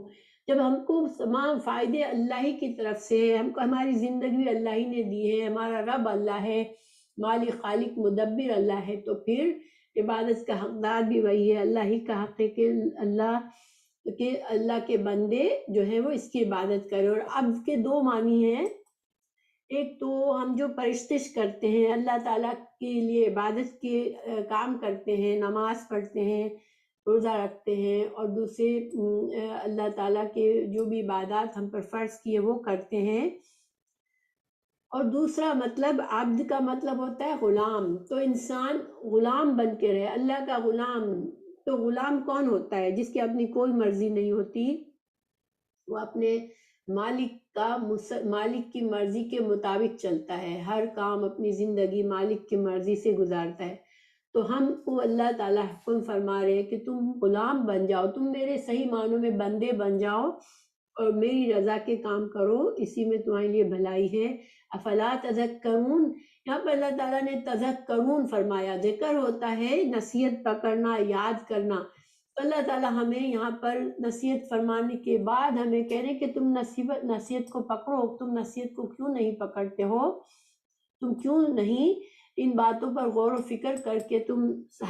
جب ہم کو تمام فائدے اللہ ہی کی طرف سے، ہم کو ہماری زندگی اللہ ہی نے دی ہے، ہمارا رب اللہ ہے، مالک خالق مدبر اللہ ہے، تو پھر عبادت کا حقدار بھی وہی ہے۔ اللہ ہی کا حق ہے کہ اللہ کے بندے جو ہیں وہ اس کی عبادت کریں۔ اور اب کے دو معنی ہیں، ایک تو ہم جو پرستش کرتے ہیں، اللہ تعالیٰ کے لیے عبادت کے کام کرتے ہیں، نماز پڑھتے ہیں، روزہ رکھتے ہیں اور دوسرے اللہ تعالیٰ کے جو بھی عبادات ہم پر فرض کیے وہ کرتے ہیں. اور دوسرا مطلب عبد کا مطلب ہوتا ہے غلام. تو انسان غلام بن کے رہے، اللہ کا غلام. تو غلام کون ہوتا ہے؟ جس کی اپنی کوئی مرضی نہیں ہوتی، وہ اپنے مالک کی مرضی کے مطابق چلتا ہے، ہر کام اپنی زندگی مالک کی مرضی سے گزارتا ہے. تو ہم کو اللہ تعالیٰ حکم فرما رہے ہیں کہ تم غلام بن جاؤ، تم میرے صحیح معنوں میں بندے بن جاؤ اور میری رضا کے کام کرو، اسی میں تمہارے لیے بھلائی ہے. افلا تذکرون، یہاں پر اللہ تعالیٰ نے تذکرون فرمایا. ذکر ہوتا ہے نصیحت پکڑنا، یاد کرنا. تو اللہ تعالیٰ ہمیں یہاں پر نصیحت فرمانے کے بعد ہمیں کہہ رہے ہیں کہ تم نصیحت کو پکڑو. تم نصیحت کو کیوں نہیں پکڑتے ہو؟ تم کیوں نہیں ان باتوں پر غور و فکر کر کے تم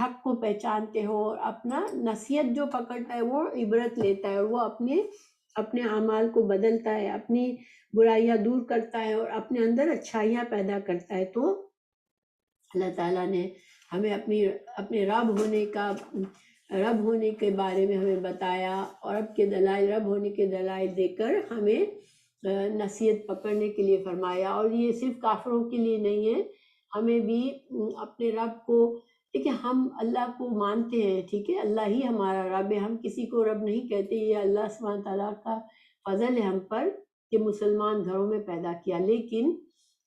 حق کو پہچانتے ہو؟ اور اپنا نصیحت جو پکڑتا ہے وہ عبرت لیتا ہے، اور وہ اپنے اعمال کو بدلتا ہے، اپنی برائیاں دور کرتا ہے اور اپنے اندر اچھائیاں پیدا کرتا ہے. تو اللہ تعالیٰ نے ہمیں اپنے رب ہونے کے بارے میں ہمیں بتایا، اور رب ہونے کے دلائل دے کر ہمیں نصیحت پکڑنے کے لیے فرمایا. اور یہ صرف کافروں کے لیے نہیں ہے، ہمیں بھی اپنے رب کو، دیکھیں ہم اللہ کو مانتے ہیں، ٹھیک ہے، اللہ ہی ہمارا رب ہے، ہم کسی کو رب نہیں کہتے. یہ اللہ سبحانہ تعالیٰ کا فضل ہے ہم پر کہ مسلمان گھروں میں پیدا کیا. لیکن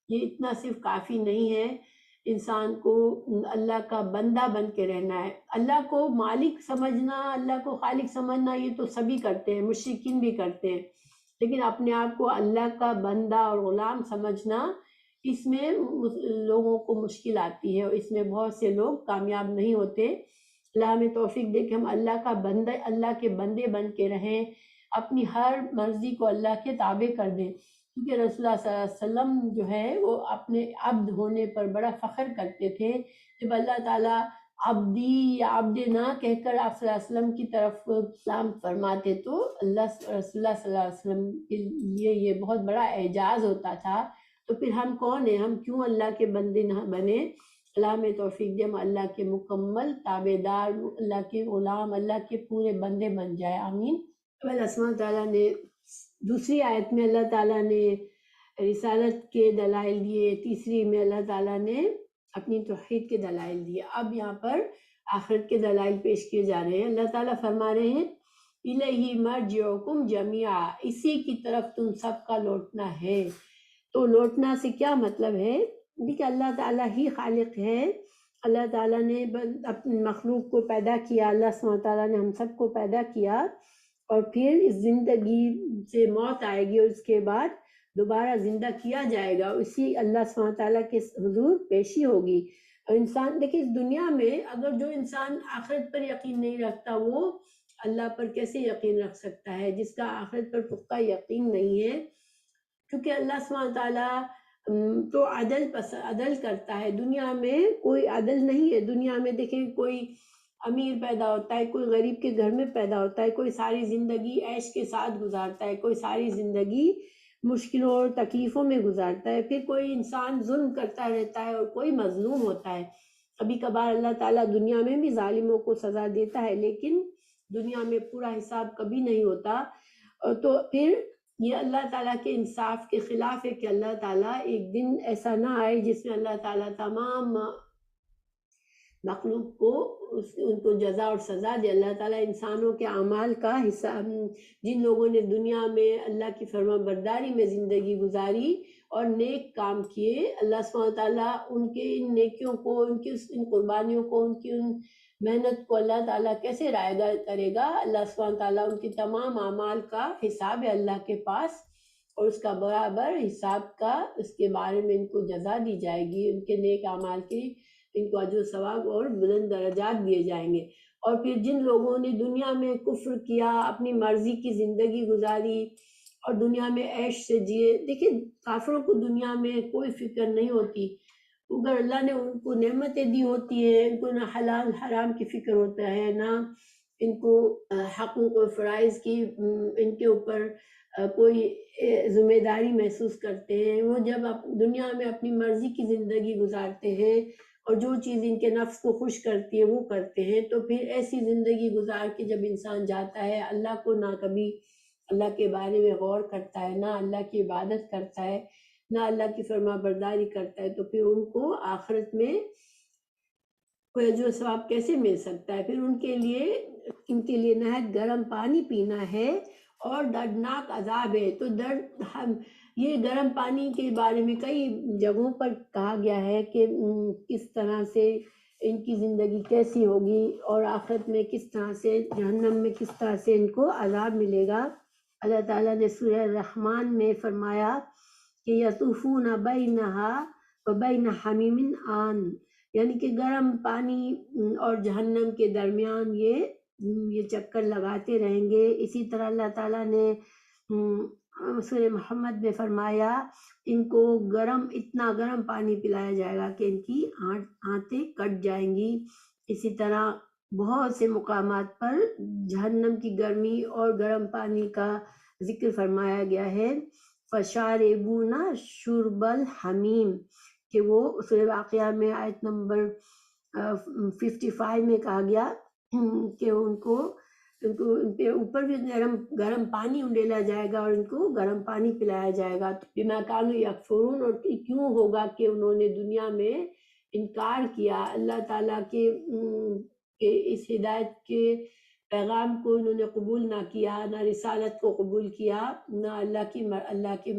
یہ اتنا صرف کافی نہیں ہے، انسان کو اللہ کا بندہ بن کے رہنا ہے. اللہ کو مالک سمجھنا، اللہ کو خالق سمجھنا یہ تو سبھی کرتے ہیں، مشرکین بھی کرتے ہیں. لیکن اپنے آپ کو اللہ کا بندہ اور غلام سمجھنا، اس میں لوگوں کو مشکل آتی ہے اور اس میں بہت سے لوگ کامیاب نہیں ہوتے. اللہ ہمیں توفیق دے کہ ہم اللہ کے بندے بن کے رہیں، اپنی ہر مرضی کو اللہ کے تابع کر دیں. کیونکہ رسول اللہ صلی اللہ علیہ وسلم جو ہے وہ اپنے عبد ہونے پر بڑا فخر کرتے تھے. جب اللہ تعالیٰ عبدی یا عبد نہ کہہ کر آپ صلی اللہ علیہ وسلم کی طرف سلام فرماتے تو رسول اللہ صلی اللہ علیہ وسلم کے لیے یہ بہت بڑا اعجاز ہوتا تھا. تو پھر ہم کون ہیں؟ ہم کیوں اللہ کے بندے نہ بنے؟ اللہ میں توفیق دے ہم اللہ کے مکمل تابع دار، اللہ کے غلام، اللہ کے پورے بندے بن جائے. آمین. اللہ سبحانہ تعالیٰ نے دوسری آیت میں اللہ تعالیٰ نے رسالت کے دلائل دیے، تیسری میں اللہ تعالیٰ نے اپنی توحید کے دلائل دیے. اب یہاں پر آخرت کے دلائل پیش کیے جا رہے ہیں. اللہ تعالیٰ فرما رہے ہیں الیہ مرجعکم جمیعا، اسی کی طرف تم سب کا لوٹنا ہے. تو لوٹنا سے کیا مطلب ہے؟ دیکھیں اللہ تعالیٰ ہی خالق ہے. اللہ تعالیٰ نے اپنی مخلوق کو پیدا کیا، اللہ سبحانہ تعالیٰ نے ہم سب کو پیدا کیا، اور پھر اس زندگی سے موت آئے گی اور اس کے بعد دوبارہ زندہ کیا جائے گا، اسی اللہ سبحانہ تعالیٰ کے حضور پیشی ہوگی. اور انسان دیکھیں اس دنیا میں اگر جو انسان آخرت پر یقین نہیں رکھتا وہ اللہ پر کیسے یقین رکھ سکتا ہے؟ جس کا آخرت پر پختہ یقین نہیں ہے. کیونکہ اللہ سبحانہ تعالیٰ تو عدل کرتا ہے. دنیا میں کوئی عدل نہیں ہے. دنیا میں دیکھیں کوئی امیر پیدا ہوتا ہے، کوئی غریب کے گھر میں پیدا ہوتا ہے، کوئی ساری زندگی عیش کے ساتھ گزارتا ہے، کوئی ساری زندگی مشکلوں اور تکلیفوں میں گزارتا ہے، پھر کوئی انسان ظلم کرتا رہتا ہے اور کوئی مظلوم ہوتا ہے. کبھی کبھار اللہ تعالیٰ دنیا میں بھی ظالموں کو سزا دیتا ہے، لیکن دنیا میں پورا حساب کبھی نہیں ہوتا. تو پھر یہ اللہ تعالیٰ کے انصاف کے خلاف ہے کہ اللہ تعالیٰ ایک دن ایسا نہ آئے جس میں اللہ تعالیٰ تمام مخلوق کو ان کو جزا اور سزا دے. اللہ تعالیٰ انسانوں کے اعمال کا حساب، جن لوگوں نے دنیا میں اللہ کی فرما برداری میں زندگی گزاری اور نیک کام کیے، اللہ سبحانہ تعالیٰ ان کے ان نیکیوں کو، ان کی ان قربانیوں کو، ان کی ان محنت کو اللہ تعالیٰ کیسے رائے گا کرے گا؟ اللہ سبحانہ تعالیٰ ان کے تمام اعمال کا حساب ہے اللہ کے پاس، اور اس کا برابر حساب کا اس کے بارے میں ان کو جزا دی جائے گی. ان کے نیک اعمال کی ان کو اجر و ثواب اور بلند درجات دیے جائیں گے. اور پھر جن لوگوں نے دنیا میں کفر کیا، اپنی مرضی کی زندگی گزاری اور دنیا میں عیش سے جیے، دیکھیں کافروں کو دنیا میں کوئی فکر نہیں ہوتی. اگر اللہ نے ان کو نعمتیں دی ہوتی ہیں، ان کو نہ حلال حرام کی فکر ہوتا ہے، نہ ان کو حقوق و فرائض کی ان کے اوپر کوئی ذمہ داری محسوس کرتے ہیں. وہ جب دنیا میں اپنی مرضی کی زندگی گزارتے ہیں اور جو چیز ان کے نفس کو خوش کرتی ہے وہ کرتے ہیں، تو پھر ایسی زندگی گزار کے جب انسان جاتا ہے، اللہ کو نہ کبھی اللہ کے بارے میں غور کرتا ہے، نہ اللہ کی عبادت کرتا ہے، نہ اللہ کی فرما برداری کرتا ہے، تو پھر ان کو آخرت میں کوئی اجر و ثواب کیسے مل سکتا ہے؟ پھر ان کے لیے نہایت گرم پانی پینا ہے اور دردناک عذاب ہے۔ تو یہ گرم پانی کے بارے میں کئی جگہوں پر کہا گیا ہے کہ کس طرح سے ان کی زندگی کیسی ہوگی، اور آخرت میں کس طرح سے، جہنم میں کس طرح سے ان کو عذاب ملے گا۔ اللہ تعالیٰ نے سورہ الرحمن میں فرمایا کہ یطوفون بینہا وبین حمیم آن، یعنی کہ گرم پانی اور جہنم کے درمیان یہ چکر لگاتے رہیں گے۔ اسی طرح اللہ تعالیٰ نے سورہ محمد میں فرمایا ان کو اتنا گرم پانی پلایا جائے گا کہ ان کی آنتیں کٹ جائیں گی۔ اسی طرح بہت سے مقامات پر جہنم کی گرمی اور گرم پانی کا ذکر فرمایا گیا ہے۔ فشاربون شرب الحمیم، کہ وہ سورہ واقعہ میں آیت نمبر 55 میں کہا گیا کہ ان کے اوپر بھی گرم پانی ڈالا جائے گا اور ان کو گرم پانی پلایا جائے گا۔ بما کانوا یکفرون، اور کیوں ہوگا کہ انہوں نے دنیا میں انکار کیا اللہ تعالیٰ کے اس ہدایت کے پیغام کو انہوں نے قبول نہ کیا، نہ رسالت کو قبول کیا، نہ اللہ کی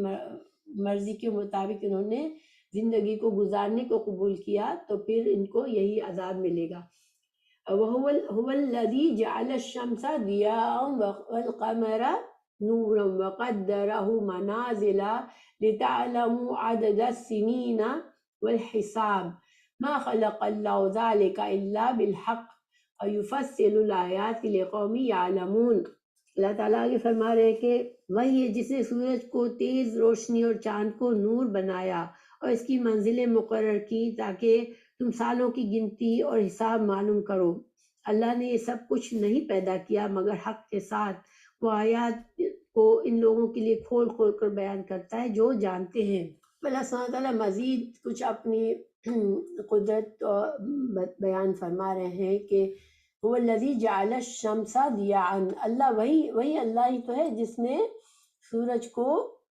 مرضی کے مطابق انہوں نے زندگی کو گزارنے کو قبول کیا، تو پھر ان کو یہی عذاب ملے گا۔ هو الذی جعل الشمس ضیاء والقمر نورا وقدره منازل لتعلموا عدد السنین والحساب ما خلق اللہ ذلک الا بالحق ویفصل الآیات لقوم یعلمون۔ اللہ تعالیٰ آگے فرما رہے ہیں کہ وہی ہے جس نے سورج کو تیز روشنی اور چاند کو نور بنایا اور اس کی منزلیں مقرر کی تاکہ تم سالوں کی گنتی اور حساب معلوم کرو۔ اللہ نے یہ سب کچھ نہیں پیدا کیا مگر حق کے ساتھ، وہ آیات کو ان لوگوں کے لیے کھول کھول کر بیان کرتا ہے جو جانتے ہیں۔ اللہ سبحانہ وتعالیٰ مزید کچھ اپنی قدرت بیان فرما رہے ہیں کہ هو الذی جعل الشمس ضیاء، اللہ وہی اللہ ہی تو ہے جس نے سورج کو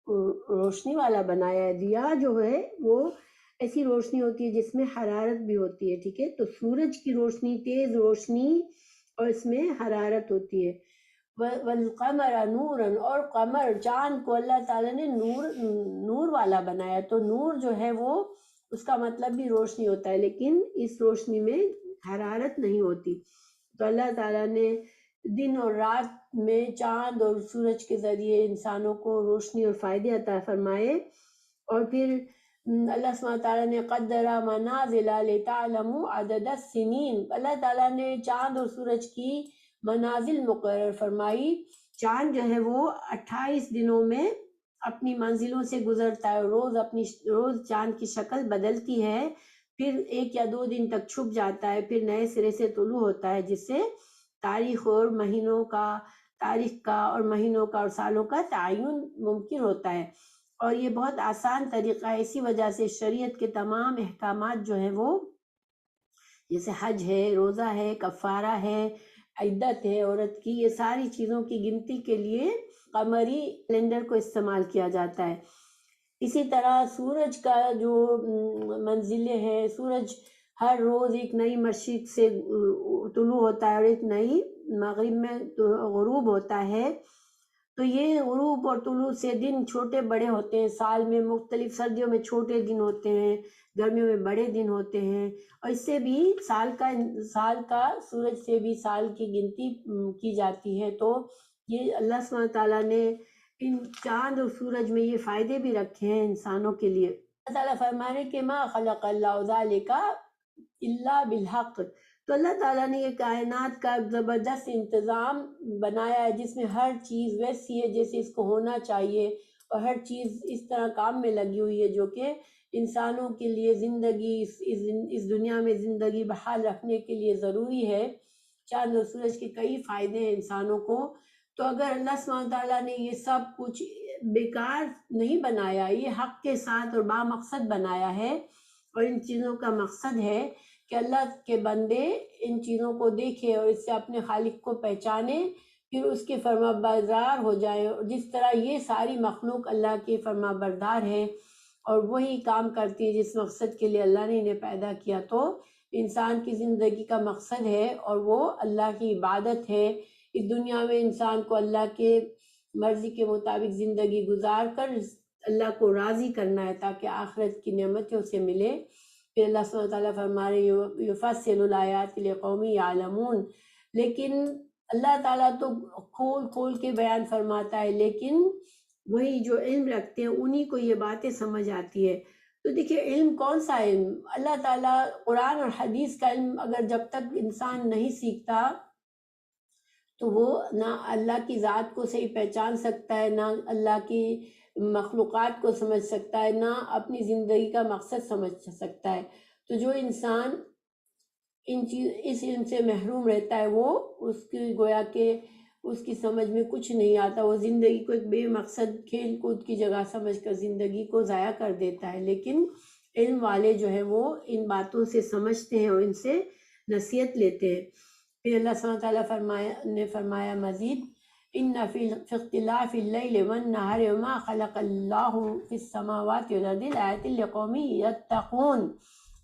روشنی والا بنایا ہے۔ ضیاء جو ہے وہ ایسی روشنی ہوتی ہے جس میں حرارت بھی ہوتی ہے، ٹھیک ہے؟ تو سورج کی روشنی تیز روشنی اور اس میں حرارت ہوتی ہے۔ والقمر نورا، اور قمر چاند کو اللہ تعالیٰ نے نور والا بنایا۔ تو نور جو ہے وہ اس کا مطلب بھی روشنی ہوتا ہے، لیکن اس روشنی میں حرارت نہیں ہوتی۔ تو اللہ تعالیٰ نے دن اور رات میں چاند اور سورج کے ذریعے انسانوں کو روشنی اور فائدے عطا فرمائے، اور پھر اللہ سبحانہ تعالیٰ نے قدر منازل لتعلموا عدد السنین، اللہ تعالیٰ نے چاند اور سورج کی منازل مقرر فرمائی۔ چاند جو ہے وہ 28 دنوں میں اپنی منزلوں سے گزرتا ہے، روز چاند کی شکل بدلتی ہے، پھر 1 یا 2 دن تک چھپ جاتا ہے، پھر نئے سرے سے طلوع ہوتا ہے، جس سے تاریخ کا اور مہینوں کا اور سالوں کا تعین ممکن ہوتا ہے۔ اور یہ بہت آسان طریقہ ہے، اسی وجہ سے شریعت کے تمام احکامات جو ہیں وہ جیسے حج ہے، روزہ ہے، کفارہ ہے، عدت ہے عورت کی، یہ ساری چیزوں کی گنتی کے لیے قمری کیلنڈر کو استعمال کیا جاتا ہے۔ اسی طرح سورج کا جو منزلیں ہیں، سورج ہر روز ایک نئی مشرق سے طلوع ہوتا ہے اور ایک نئی مغرب میں غروب ہوتا ہے۔ تو یہ غروب اور طلوع سے دن چھوٹے بڑے ہوتے ہیں، سال میں مختلف، سردیوں میں چھوٹے دن ہوتے ہیں، گرمیوں میں بڑے دن ہوتے ہیں، اور اس سے بھی سال کا سورج سے بھی سال کی گنتی کی جاتی ہے۔ تو یہ اللہ سبحانہ تعالیٰ نے ان چاند اور سورج میں یہ فائدے بھی رکھے ہیں انسانوں کے لیے۔ اللہ تعالیٰ فرما رہے کہ ما خلق اللہ ذالک الا بالحق، تو اللہ تعالیٰ نے یہ کائنات کا زبردست انتظام بنایا ہے جس میں ہر چیز ویسی ہے جیسے اس کو ہونا چاہیے، اور ہر چیز اس طرح کام میں لگی ہوئی ہے جو کہ انسانوں کے لیے زندگی اس دنیا میں زندگی بحال رکھنے کے لیے ضروری ہے۔ چاند اور سورج کے کئی فائدے ہیں انسانوں کو۔ تو اگر اللہ سبحانہ تعالیٰ نے یہ سب کچھ بیکار نہیں بنایا، یہ حق کے ساتھ اور بامقصد بنایا ہے، اور ان چیزوں کا مقصد ہے کہ اللہ کے بندے ان چیزوں کو دیکھے اور اس سے اپنے خالق کو پہچانے، پھر اس کے فرما بردار ہو جائے۔ اور جس طرح یہ ساری مخلوق اللہ کے فرما بردار ہے اور وہی کام کرتی ہے جس مقصد کے لیے اللہ نے انہیں پیدا کیا، تو انسان کی زندگی کا مقصد ہے اور وہ اللہ کی عبادت ہے۔ اس دنیا میں انسان کو اللہ کے مرضی کے مطابق زندگی گزار کر اللہ کو راضی کرنا ہے تاکہ آخرت کی نعمتیں اسے ملے۔ پھر اللہ سبحانہ وتعالیٰ فرما رہے یفصل الآیات لقوم یعلمون، لیکن اللہ تعالیٰ تو کھول کھول کے بیان فرماتا ہے، لیکن وہی جو علم رکھتے ہیں انہی کو یہ باتیں سمجھ آتی ہے۔ تو دیکھیے علم کون سا علم؟ اللہ تعالیٰ قرآن اور حدیث کا علم اگر جب تک انسان نہیں سیکھتا تو وہ نہ اللہ کی ذات کو صحیح پہچان سکتا ہے، نہ اللہ کی مخلوقات کو سمجھ سکتا ہے، نہ اپنی زندگی کا مقصد سمجھ سکتا ہے۔ تو جو انسان اس علم سے محروم رہتا ہے وہ اس کی گویا کہ اس کی سمجھ میں کچھ نہیں آتا، وہ زندگی کو ایک بے مقصد کھیل کود کی جگہ سمجھ کر زندگی کو ضائع کر دیتا ہے۔ لیکن علم والے جو ہے وہ ان باتوں سے سمجھتے ہیں اور ان سے نصیحت لیتے ہیں۔ پھر اللہ سبحانہ تعالیٰ نے فرمایا مزید ان فی اختلاف اللیل والنہار وما خلق اللہ فی السماوات والارض لآیات لقوم یتقون۔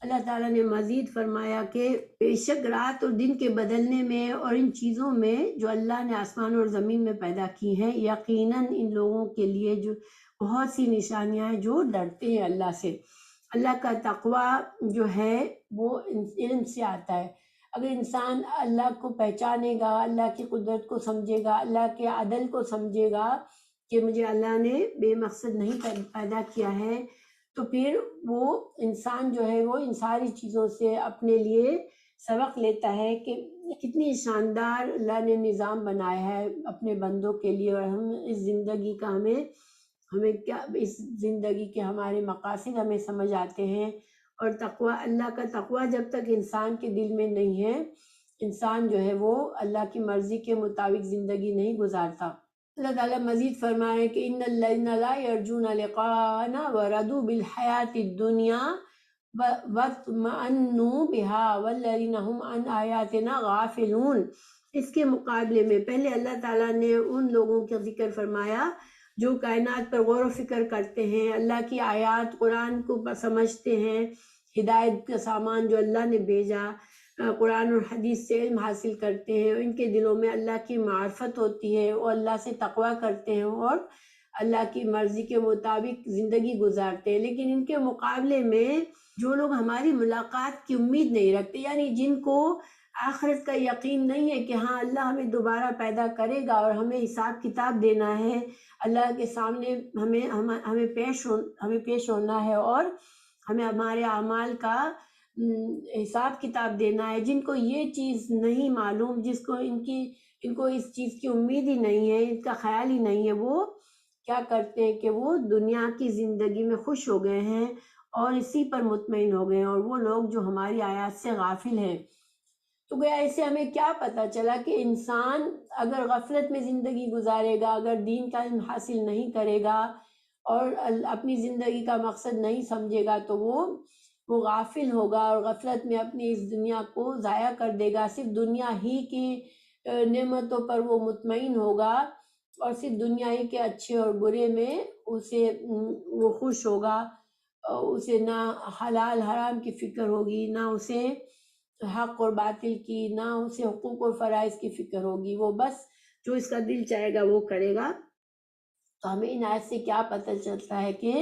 اللہ تعالیٰ نے مزید فرمایا کہ بے شک رات اور دن کے بدلنے میں اور ان چیزوں میں جو اللہ نے آسمان اور زمین میں پیدا کی ہیں، یقیناً ان لوگوں کے لیے جو بہت سی نشانیاں ہیں جو ڈرتے ہیں اللہ سے۔ اللہ کا تقوی جو ہے وہ علم سے آتا ہے۔ اگر انسان اللہ کو پہچانے گا، اللہ کی قدرت کو سمجھے گا، اللہ کے عدل کو سمجھے گا کہ مجھے اللہ نے بے مقصد نہیں پیدا کیا ہے، تو پھر وہ انسان جو ہے وہ ان ساری چیزوں سے اپنے لیے سبق لیتا ہے کہ کتنی شاندار اللہ نے نظام بنایا ہے اپنے بندوں کے لیے، اور ہم اس زندگی کا ہمیں کیا اس زندگی کے ہمارے مقاصد ہمیں سمجھ آتے ہیں۔ اور تقوی، اللہ کا تقوی جب تک انسان کے دل میں نہیں ہے، انسان جو ہے وہ اللہ کی مرضی کے مطابق زندگی نہیں گزارتا۔ اللہ تعالیٰ مزید فرمائے کہ ان الذین لا یرجون لقاءنا ورضوا بالحیاۃ الدنیا واطمأنوا بها والذین هم عن آیاتنا غافلون۔ اس کے مقابلے میں پہلے اللہ تعالیٰ نے ان لوگوں کا ذکر فرمایا جو کائنات پر غور و فکر کرتے ہیں، اللہ کی آیات قرآن کو سمجھتے ہیں، ہدایت کا سامان جو اللہ نے بھیجا، قرآن اور حدیث سے علم حاصل کرتے ہیں، ان کے دلوں میں اللہ کی معرفت ہوتی ہے، وہ اللہ سے تقوی کرتے ہیں اور اللہ کی مرضی کے مطابق زندگی گزارتے ہیں۔ لیکن ان کے مقابلے میں جو لوگ ہماری ملاقات کی امید نہیں رکھتے، یعنی جن کو آخرت کا یقین نہیں ہے کہ ہاں اللہ ہمیں دوبارہ پیدا کرے گا اور ہمیں حساب کتاب دینا ہے، اللہ کے سامنے ہمیں پیش ہونا ہے اور ہمیں ہمارے اعمال کا حساب کتاب دینا ہے، جن کو یہ چیز نہیں معلوم، جس کو ان کو اس چیز کی امید ہی نہیں ہے، ان کا خیال ہی نہیں ہے، وہ کیا کرتے ہیں کہ وہ دنیا کی زندگی میں خوش ہو گئے ہیں اور اسی پر مطمئن ہو گئے ہیں، اور وہ لوگ جو ہماری آیات سے غافل ہیں۔ تو گویا اسے ہمیں کیا پتہ چلا کہ انسان اگر غفلت میں زندگی گزارے گا، اگر دین کا علم حاصل نہیں کرے گا اور اپنی زندگی کا مقصد نہیں سمجھے گا تو وہ غافل ہوگا اور غفلت میں اپنی اس دنیا کو ضائع کر دے گا، صرف دنیا ہی کی نعمتوں پر وہ مطمئن ہوگا اور صرف دنیا ہی کے اچھے اور برے میں وہ خوش ہوگا، اسے نہ حلال حرام کی فکر ہوگی، نہ اسے حق اور باطل کی، نہ اسے حقوق اور فرائض کی فکر ہوگی، وہ بس جو اس کا دل چاہے گا وہ کرے گا۔ تو ہمیں ان آیت سے کیا پتہ چلتا ہے کہ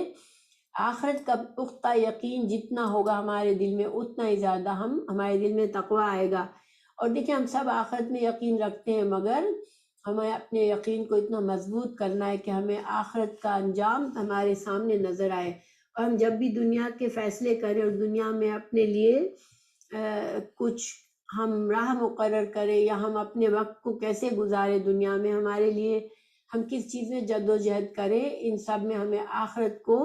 آخرت کا پختہ یقین جتنا ہوگا ہمارے دل میں اتنا ہی زیادہ ہمارے دل میں تقوی آئے گا۔ اور دیکھیں ہم سب آخرت میں یقین رکھتے ہیں، مگر ہمیں اپنے یقین کو اتنا مضبوط کرنا ہے کہ ہمیں آخرت کا انجام ہمارے سامنے نظر آئے، اور ہم جب بھی دنیا کے فیصلے کریں اور دنیا میں اپنے لیے کچھ ہم راہ مقرر کریں یا ہم اپنے وقت کو کیسے گزارے دنیا میں، ہمارے لیے ہم کس چیز میں جد و جہد کریں، ان سب میں ہمیں آخرت کو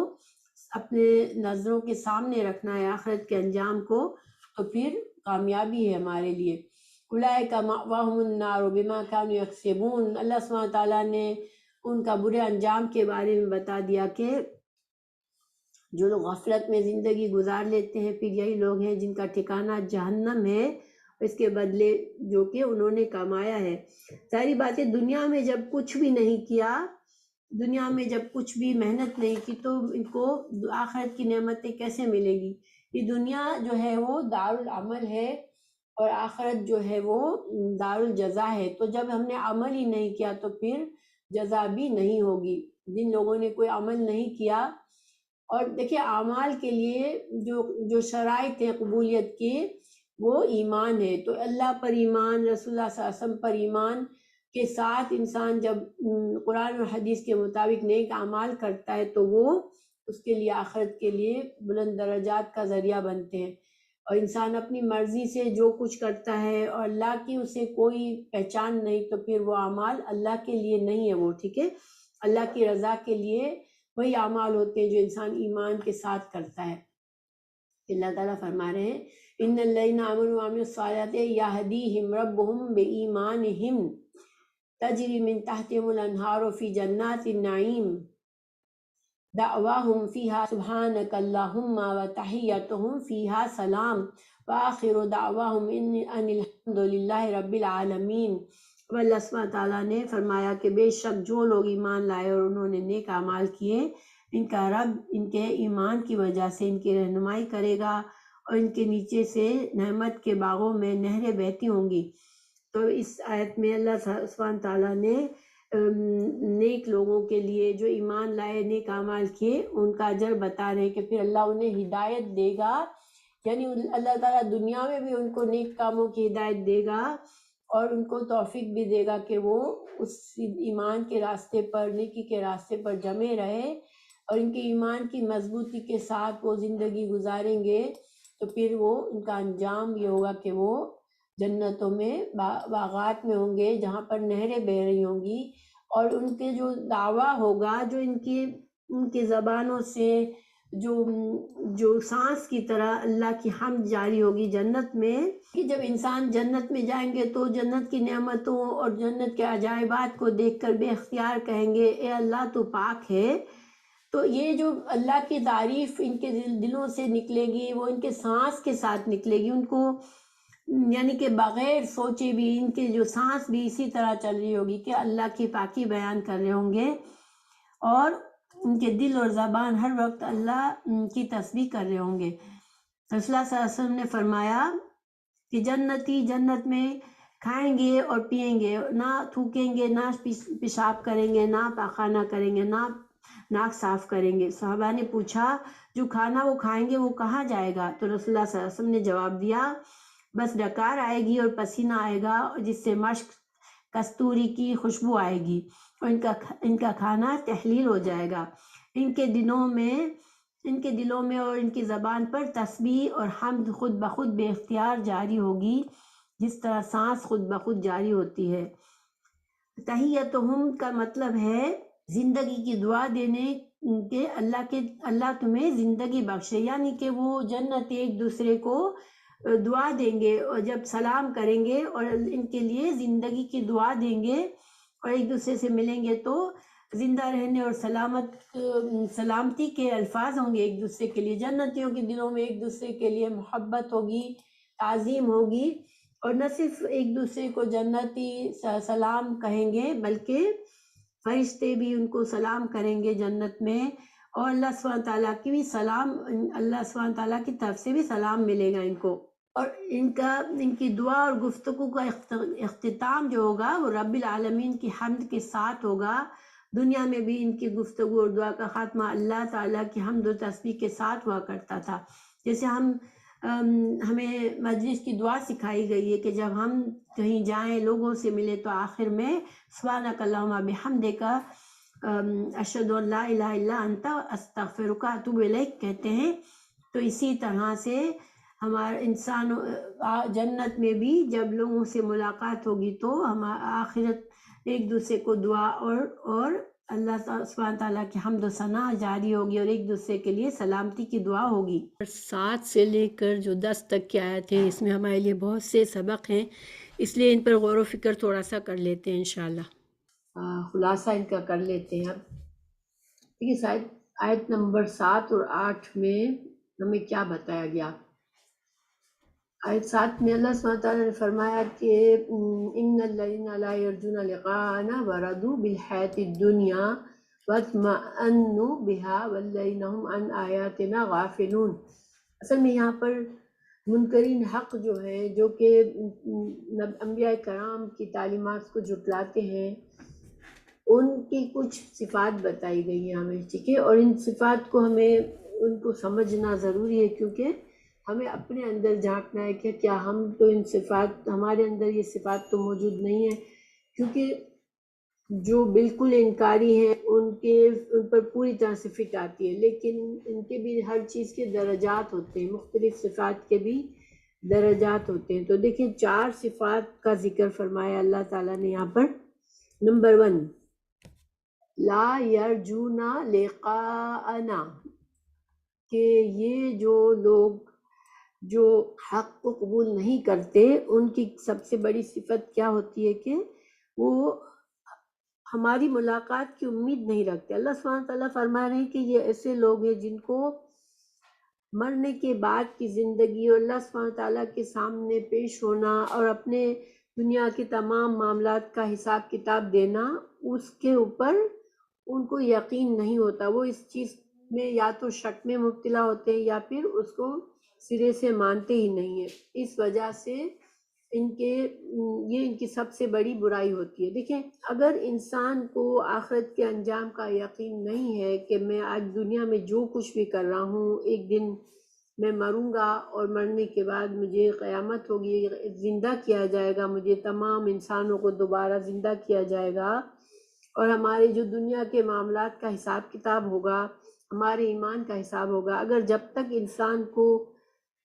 اپنے نظروں کے سامنے رکھنا ہے، آخرت کے انجام کو، تو پھر کامیابی ہے ہمارے لیے۔ اولئک مأواہم النار بما کانوا یکسبون۔ اللہ سبحانہ تعالیٰ نے ان کا برے انجام کے بارے میں بتا دیا کہ جو لوگ غفلت میں زندگی گزار لیتے ہیں پھر یہی لوگ ہیں جن کا ٹھکانہ جہنم ہے، اس کے بدلے جو کہ انہوں نے کمایا ہے۔ ساری باتیں دنیا میں جب کچھ بھی نہیں کیا، دنیا میں جب کچھ بھی محنت نہیں کی تو ان کو آخرت کی نعمتیں کیسے ملے گی؟ یہ دنیا جو ہے وہ دارالعمل ہے اور آخرت جو ہے وہ دارالجزا ہے۔ تو جب ہم نے عمل ہی نہیں کیا تو پھر جزا بھی نہیں ہوگی۔ جن لوگوں نے کوئی عمل نہیں کیا، اور دیکھیں اعمال کے لیے جو شرائط ہیں قبولیت کی، وہ ایمان ہے۔ تو اللہ پر ایمان، رسول اللہ صلی اللہ علیہ وسلم پر ایمان کے ساتھ انسان جب قرآن اور حدیث کے مطابق نیک اعمال کرتا ہے تو وہ اس کے لیے آخرت کے لیے بلند درجات کا ذریعہ بنتے ہیں۔ اور انسان اپنی مرضی سے جو کچھ کرتا ہے اور اللہ کی اسے کوئی پہچان نہیں تو پھر وہ اعمال اللہ کے لیے نہیں ہے وہ، ٹھیک ہے؟ اللہ کی رضا کے لیے وہی اعمال ہوتے ہیں جو انسان ایمان کے ساتھ کرتا ہے۔ اللہ تعالیٰ فرما رہے ہیں ان الذین آمنوا وعملوا الصالحات یہدیہم ربہم بایمانہم تجری من تحتہم الانہار فی جنات النعیم دعواہم فیہا سبحانک اللہم وتحیتہم فیہا سلام وآخر دعواہم ان الحمد للہ رب العالمین۔ اب اللہ سبحانہ تعالیٰ نے فرمایا کہ بے شک جو لوگ ایمان لائے اور انہوں نے نیک اعمال کیے، ان کا رب ان کے ایمان کی وجہ سے ان کی رہنمائی کرے گا اور ان کے نیچے سے نعمت کے باغوں میں نہریں بہتی ہوں گی۔ تو اس آیت میں اللہ سبحانہ تعالیٰ نے نیک لوگوں کے لیے جو ایمان لائے، نیک اعمال کیے، ان کا اجر بتا رہے ہیں کہ پھر اللہ انہیں ہدایت دے گا، یعنی اللہ تعالیٰ دنیا میں بھی ان کو نیک کاموں کی ہدایت دے گا اور ان کو توفیق بھی دے گا کہ وہ اس ایمان کے راستے پر، نیکی کے راستے پر جمے رہے، اور ان کے ایمان کی مضبوطی کے ساتھ وہ زندگی گزاریں گے تو پھر وہ ان کا انجام یہ ہوگا کہ وہ جنتوں میں باغات میں ہوں گے جہاں پر نہریں بہہ رہی ہوں گی، اور ان کے جو دعویٰ ہوگا، جو ان کی زبانوں سے جو سانس کی طرح اللہ کی حمد جاری ہوگی جنت میں، کہ جب انسان جنت میں جائیں گے تو جنت کی نعمتوں اور جنت کے عجائبات کو دیکھ کر بے اختیار کہیں گے اے اللہ تو پاک ہے۔ تو یہ جو اللہ کی تعریف ان کے دلوں سے نکلے گی وہ ان کے سانس کے ساتھ نکلے گی، ان کو یعنی کہ بغیر سوچے بھی ان کے جو سانس بھی اسی طرح چل رہی ہوگی کہ اللہ کی پاکی بیان کر رہے ہوں گے، اور ان کے دل اور زبان ہر وقت اللہ کی تسبیح کر رہے ہوں گے۔ رسول اللہ صلی اللہ علیہ وسلم نے فرمایا کہ جنتی جنت میں کھائیں گے اور پئیں گے، نہ تھوکیں گے، نہ پیشاب کریں گے، نہ پاخانہ کریں گے، نہ ناک صاف کریں گے۔ صحابہ نے پوچھا جو کھانا وہ کھائیں گے وہ کہاں جائے گا؟ تو رسول اللہ صلی اللہ علیہ وسلم نے جواب دیا بس ڈکار آئے گی اور پسینہ آئے گا جس سے مشک کستوری کی خوشبو آئے گی، اور ان کا کھانا تحلیل ہو جائے گا۔ ان کے دلوں میں اور ان کی زبان پر تسبیح اور حمد خود بخود بے اختیار جاری ہوگی، جس طرح سانس خود بخود جاری ہوتی ہے۔ تحیتہم کا مطلب ہے زندگی کی دعا دینے کہ اللہ تمہیں زندگی بخشے، یعنی کہ وہ جنت ایک دوسرے کو دعا دیں گے اور جب سلام کریں گے اور ان کے لیے زندگی کی دعا دیں گے اور ایک دوسرے سے ملیں گے تو زندہ رہنے اور سلامتی کے الفاظ ہوں گے ایک دوسرے کے لیے۔ جنتیوں کے دلوں میں ایک دوسرے کے لیے محبت ہوگی، تعظیم ہوگی، اور نہ صرف ایک دوسرے کو جنتی سلام کہیں گے بلکہ فرشتے بھی ان کو سلام کریں گے جنت میں، اور اللہ سبحانہ تعالیٰ کی بھی اللہ سبحانہ تعالیٰ کی طرف سے بھی سلام ملے گا ان کو، اور ان کی دعا اور گفتگو کا اختتام جو ہوگا وہ رب العالمین کی حمد کے ساتھ ہوگا۔ دنیا میں بھی ان کی گفتگو اور دعا کا خاتمہ اللہ تعالیٰ کی حمد و تسبیح کے ساتھ ہوا کرتا تھا۔ جیسے ہمیں مجلس کی دعا سکھائی گئی ہے کہ جب ہم کہیں جائیں لوگوں سے ملے تو آخر میں سبحانک اللہم بحمدک اشہد ان لا الہ الا انت استغفرک واتوب الیک کہتے ہیں۔ تو اسی طرح سے ہمارا جنت میں بھی جب لوگوں سے ملاقات ہوگی تو آخرت ایک دوسرے کو دعا اور اللہ سبحانہ تعالیٰ کی حمد و ثنا جاری ہوگی اور ایک دوسرے کے لیے سلامتی کی دعا ہوگی۔ 7 سے لے کر جو 10 تک کی آیت ہے اس میں ہمارے لیے بہت سے سبق ہیں، اس لیے ان پر غور و فکر تھوڑا سا کر لیتے ہیں انشاءاللہ۔ خلاصہ ان کا کر لیتے ہیں اب، ٹھیک ہے؟ آیت نمبر 7 اور 8 میں ہمیں کیا بتایا گیا؟ آیت 7 میں اللہ سبحانہ تعالیٰ نے فرمایا کہ ان الذین لا یرجون لقاءنا ورضوا بالحیاۃ الدنیا واطمأنوا بها والذین هم عن آیاتنا غافلون۔ اصل میں یہاں پر منکرین حق جو ہے، جو کہ انبیاء کرام کی تعلیمات کو جھٹلاتے ہیں، ان کی کچھ صفات بتائی گئی ہیں ہمیں، ٹھیک ہے، اور ان صفات کو ہمیں ان کو سمجھنا ضروری ہے، کیونکہ ہمیں اپنے اندر جھانکنا ہے کہ کیا ہم تو ان صفات، ہمارے اندر یہ صفات تو موجود نہیں ہے، کیونکہ جو بالکل انکاری ہیں ان پر پوری طرح سے فٹ آتی ہے، لیکن ان کے بھی ہر چیز کے درجات ہوتے ہیں، مختلف صفات کے بھی درجات ہوتے ہیں۔ تو دیکھیں 4 صفات کا ذکر فرمایا اللہ تعالیٰ نے یہاں پر۔ نمبر 1، لا یرجون لقاءنا، کہ یہ جو لوگ جو حق کو قبول نہیں کرتے، ان کی سب سے بڑی صفت کیا ہوتی ہے کہ وہ ہماری ملاقات کی امید نہیں رکھتے۔ اللہ سبحانہ تعالیٰ فرما رہے ہیں کہ یہ ایسے لوگ ہیں جن کو مرنے کے بعد کی زندگی اور اللہ سبحانہ تعالیٰ کے سامنے پیش ہونا اور اپنے دنیا کے تمام معاملات کا حساب کتاب دینا، اس کے اوپر ان کو یقین نہیں ہوتا، وہ اس چیز میں یا تو شک میں مبتلا ہوتے ہیں یا پھر اس کو سرے سے مانتے ہی نہیں ہیں۔ اس وجہ سے یہ ان کی سب سے بڑی برائی ہوتی ہے۔ دیکھیں اگر انسان کو آخرت کے انجام کا یقین نہیں ہے کہ میں آج دنیا میں جو کچھ بھی کر رہا ہوں، ایک دن میں مروں گا اور مرنے کے بعد مجھے قیامت ہوگی، زندہ کیا جائے گا، مجھے تمام انسانوں کو دوبارہ زندہ کیا جائے گا، اور ہمارے جو دنیا کے معاملات کا حساب کتاب ہوگا، ہمارے ایمان کا حساب ہوگا، اگر جب تک انسان کو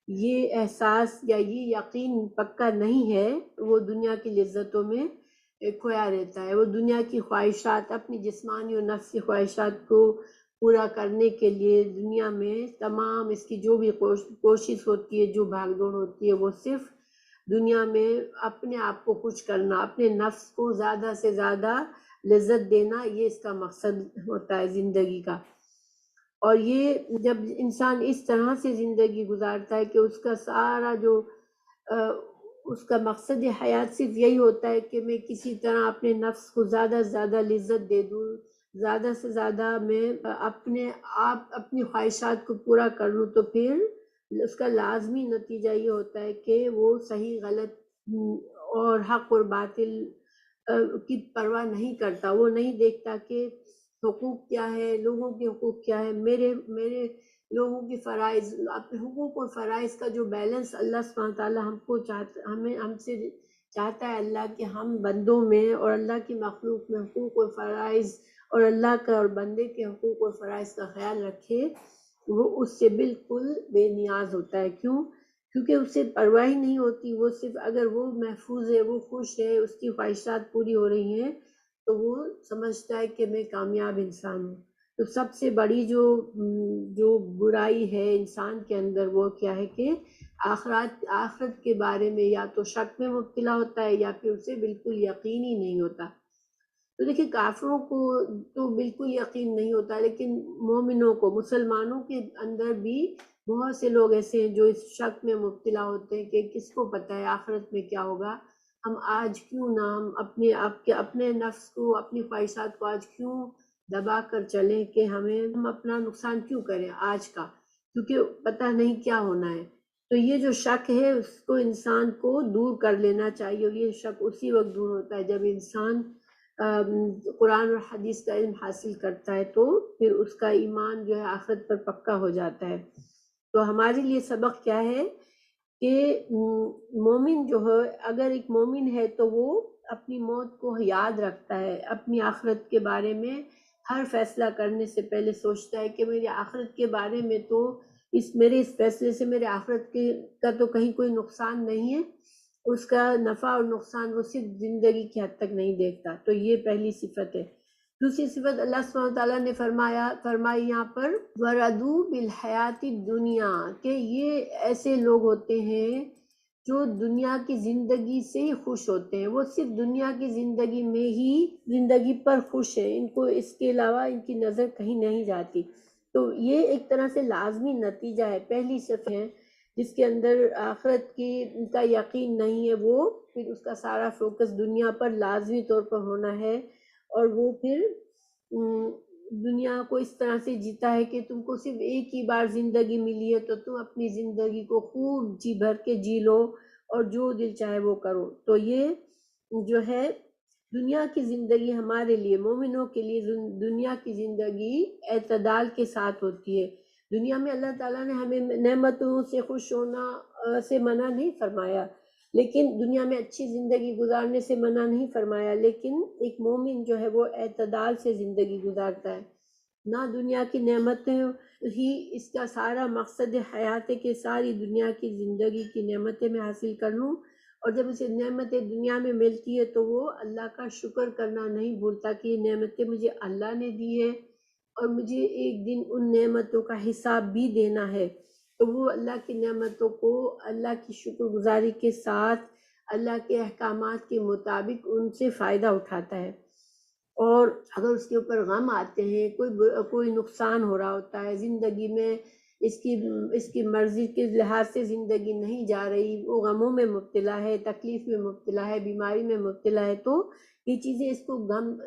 یہ احساس یا یہ یقین پکا نہیں ہے، وہ دنیا کی لذتوں میں کھویا رہتا ہے، وہ دنیا کی خواہشات، اپنی جسمانی اور نفسی خواہشات کو پورا کرنے کے لیے دنیا میں تمام اس کی جو بھی کوشش ہوتی ہے، جو بھاگ دوڑ ہوتی ہے، وہ صرف دنیا میں اپنے آپ کو خوش کرنا، اپنے نفس کو زیادہ سے زیادہ لذت دینا، یہ اس کا مقصد ہوتا ہے زندگی کا۔ اور یہ جب انسان اس طرح سے زندگی گزارتا ہے کہ اس کا سارا جو اس کا مقصد حیات صرف یہی ہوتا ہے کہ میں کسی طرح اپنے نفس کو زیادہ سے زیادہ لذت دے دوں، زیادہ سے زیادہ میں اپنی خواہشات کو پورا کر لوں، تو پھر اس کا لازمی نتیجہ یہ ہوتا ہے کہ وہ صحیح غلط اور حق اور باطل کی پرواہ نہیں کرتا، وہ نہیں دیکھتا کہ حقوق کیا ہے، لوگوں کے حقوق کیا ہے، میرے لوگوں کی فرائض، اپنے حقوق اور فرائض کا جو بیلنس اللہ سبحانہ تعالیٰ ہم سے چاہتا ہے، اللہ کہ ہم بندوں میں اور اللہ کی مخلوق میں حقوق اور فرائض اور اللہ کا اور بندے کے حقوق اور فرائض کا خیال رکھے، وہ اس سے بالکل بے نیاز ہوتا ہے۔ کیونکہ اس سے پرواہ ہی نہیں ہوتی، وہ صرف اگر وہ محفوظ ہے، وہ خوش ہے، اس کی خواہشات پوری ہو رہی ہیں، تو وہ سمجھتا ہے کہ میں کامیاب انسان ہوں۔ تو سب سے بڑی جو برائی ہے انسان کے اندر، وہ کیا ہے کہ آخرت کے بارے میں یا تو شک میں مبتلا ہوتا ہے یا پھر اسے بالکل یقین ہی نہیں ہوتا۔ تو دیکھیں کافروں کو تو بالکل یقین نہیں ہوتا، لیکن مومنوں کو، مسلمانوں کے اندر بھی بہت سے لوگ ایسے ہیں جو اس شک میں مبتلا ہوتے ہیں کہ کس کو پتہ ہے آخرت میں کیا ہوگا، ہم آج کیوں نہ ہم اپنے نفس کو، اپنی خواہشات کو آج کیوں دبا کر چلیں کہ ہم اپنا نقصان کیوں کریں آج کا، کیونکہ پتہ نہیں کیا ہونا ہے۔ تو یہ جو شک ہے اس کو انسان کو دور کر لینا چاہیے، اور یہ شک اسی وقت دور ہوتا ہے جب انسان قرآن اور حدیث کا علم حاصل کرتا ہے، تو پھر اس کا ایمان جو ہے آخرت پر پکا ہو جاتا ہے۔ تو ہمارے لیے سبق کیا ہے کہ مومن جو ہے، اگر ایک مومن ہے تو وہ اپنی موت کو یاد رکھتا ہے، اپنی آخرت کے بارے میں ہر فیصلہ کرنے سے پہلے سوچتا ہے کہ میری آخرت کے بارے میں تو میرے اس فیصلے سے میرے آخرت کا تو کہیں کوئی نقصان نہیں ہے، اس کا نفع اور نقصان وہ صرف زندگی کی حد تک نہیں دیکھتا۔ تو یہ پہلی صفت ہے۔ دوسری صفت اللہ سبحانہ تعالیٰ نے فرمائی یہاں پر وَرَضُوا بِالْحَيَاةِ الدُّنْيَا، کہ یہ ایسے لوگ ہوتے ہیں جو دنیا کی زندگی سے ہی خوش ہوتے ہیں، وہ صرف دنیا کی زندگی میں ہی زندگی پر خوش ہیں، ان کو اس کے علاوہ ان کی نظر کہیں نہیں جاتی۔ تو یہ ایک طرح سے لازمی نتیجہ ہے. پہلی صفت ہے جس کے اندر آخرت کا یقین نہیں ہے، وہ پھر اس کا سارا فوکس دنیا پر لازمی طور پر ہونا ہے، اور وہ پھر دنیا کو اس طرح سے جیتا ہے کہ تم کو صرف ایک ہی بار زندگی ملی ہے، تو تم اپنی زندگی کو خوب جی بھر کے جی لو اور جو دل چاہے وہ کرو. تو یہ جو ہے دنیا کی زندگی ہمارے لیے مومنوں کے لیے دنیا کی زندگی اعتدال کے ساتھ ہوتی ہے. دنیا میں اللہ تعالیٰ نے ہمیں نعمتوں سے خوش ہونا سے منع نہیں فرمایا، لیکن دنیا میں اچھی زندگی گزارنے سے منع نہیں فرمایا، لیکن ایک مومن جو ہے وہ اعتدال سے زندگی گزارتا ہے. نہ دنیا کی نعمتیں ہی اس کا سارا مقصد حیات ہے کہ ساری دنیا کی زندگی کی نعمتیں میں حاصل کر لوں، اور جب اسے نعمتیں دنیا میں ملتی ہے تو وہ اللہ کا شکر کرنا نہیں بھولتا کہ یہ نعمتیں مجھے اللہ نے دی ہے اور مجھے ایک دن ان نعمتوں کا حساب بھی دینا ہے. تو وہ اللہ کی نعمتوں کو اللہ کی شکر گزاری کے ساتھ اللہ کے احکامات کے مطابق ان سے فائدہ اٹھاتا ہے. اور اگر اس کے اوپر غم آتے ہیں، کوئی نقصان ہو رہا ہوتا ہے زندگی میں، اس کی مرضی کے لحاظ سے زندگی نہیں جا رہی، وہ غموں میں مبتلا ہے، تکلیف میں مبتلا ہے، بیماری میں مبتلا ہے، تو یہ چیزیں اس کو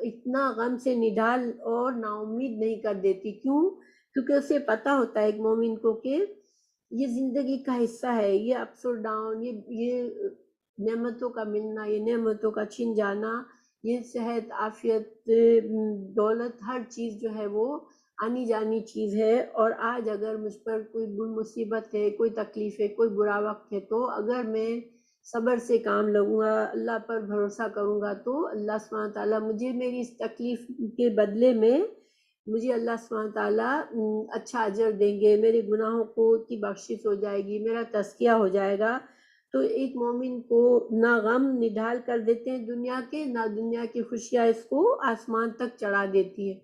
اتنا غم سے نڈال اور نا امید نہیں کر دیتی. کیوں؟ کیونکہ اسے پتہ ہوتا ہے ایک مومن کو کہ یہ زندگی کا حصہ ہے، یہ اپس اور ڈاؤن، یہ نعمتوں کا ملنا، یہ نعمتوں کا چھن جانا، یہ صحت، عافیت، دولت، ہر چیز جو ہے وہ آنی جانی چیز ہے. اور آج اگر مجھ پر کوئی مصیبت ہے، کوئی تکلیف ہے، کوئی برا وقت ہے، تو اگر میں صبر سے کام لوں گا، اللہ پر بھروسہ کروں گا، تو اللہ سبحانہ تعالیٰ مجھے میری اس تکلیف کے بدلے میں مجھے اللہ سبحانہ تعالیٰ اچھا اجر دیں گے، میرے گناہوں کی بخشش ہو جائے گی، میرا تزکیہ ہو جائے گا. تو ایک مومن کو نہ غم نڈال کر دیتے ہیں دنیا کے، نہ دنیا کی خوشیاں اس کو آسمان تک چڑھا دیتی ہے،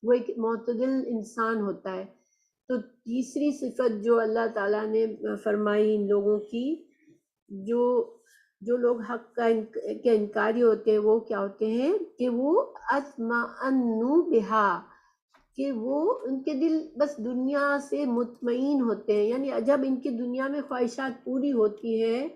وہ ایک معتدل انسان ہوتا ہے. تو تیسری صفت جو اللہ تعالیٰ نے فرمائی ان لوگوں کی، جو لوگ حق کے انکاری ہوتے ہیں، وہ کیا ہوتے ہیں کہ وہ اطمأنوا بہا، کہ وہ ان کے دل بس دنیا سے مطمئن ہوتے ہیں. یعنی جب ان کی دنیا میں خواہشات پوری ہوتی ہے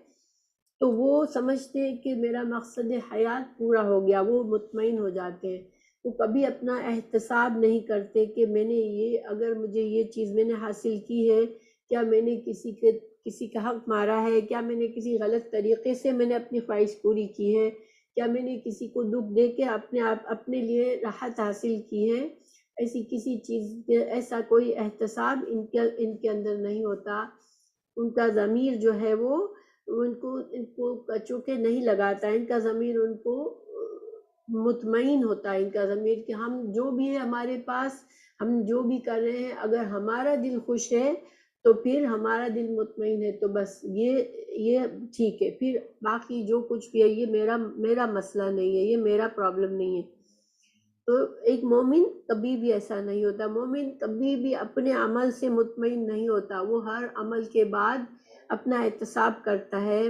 تو وہ سمجھتے ہیں کہ میرا مقصد حیات پورا ہو گیا، وہ مطمئن ہو جاتے ہیں. وہ کبھی اپنا احتساب نہیں کرتے کہ میں نے اگر مجھے یہ چیز میں نے حاصل کی ہے، کیا میں نے کسی کا حق مارا ہے، کیا میں نے کسی غلط طریقے سے میں نے اپنی خواہش پوری کی ہے، کیا میں نے کسی کو دکھ دے کے اپنے لیے راحت حاصل کی ہے. ایسی کسی چیز ایسا کوئی احتساب ان کے اندر نہیں ہوتا. ان کا ضمیر جو ہے وہ ان کو چوکے نہیں لگاتا، ان کا ضمیر ان کو مطمئن ہوتا ہے. ان کا ضمیر کہ ہم جو بھی ہے ہمارے پاس، ہم جو بھی کر رہے ہیں، اگر ہمارا دل خوش ہے تو پھر ہمارا دل مطمئن ہے، تو بس یہ ٹھیک ہے، پھر باقی جو کچھ بھی ہے یہ میرا مسئلہ نہیں ہے، یہ میرا پرابلم نہیں ہے. تو ایک مومن کبھی بھی ایسا نہیں ہوتا. مومن کبھی بھی اپنے عمل سے مطمئن نہیں ہوتا، وہ ہر عمل کے بعد اپنا احتساب کرتا ہے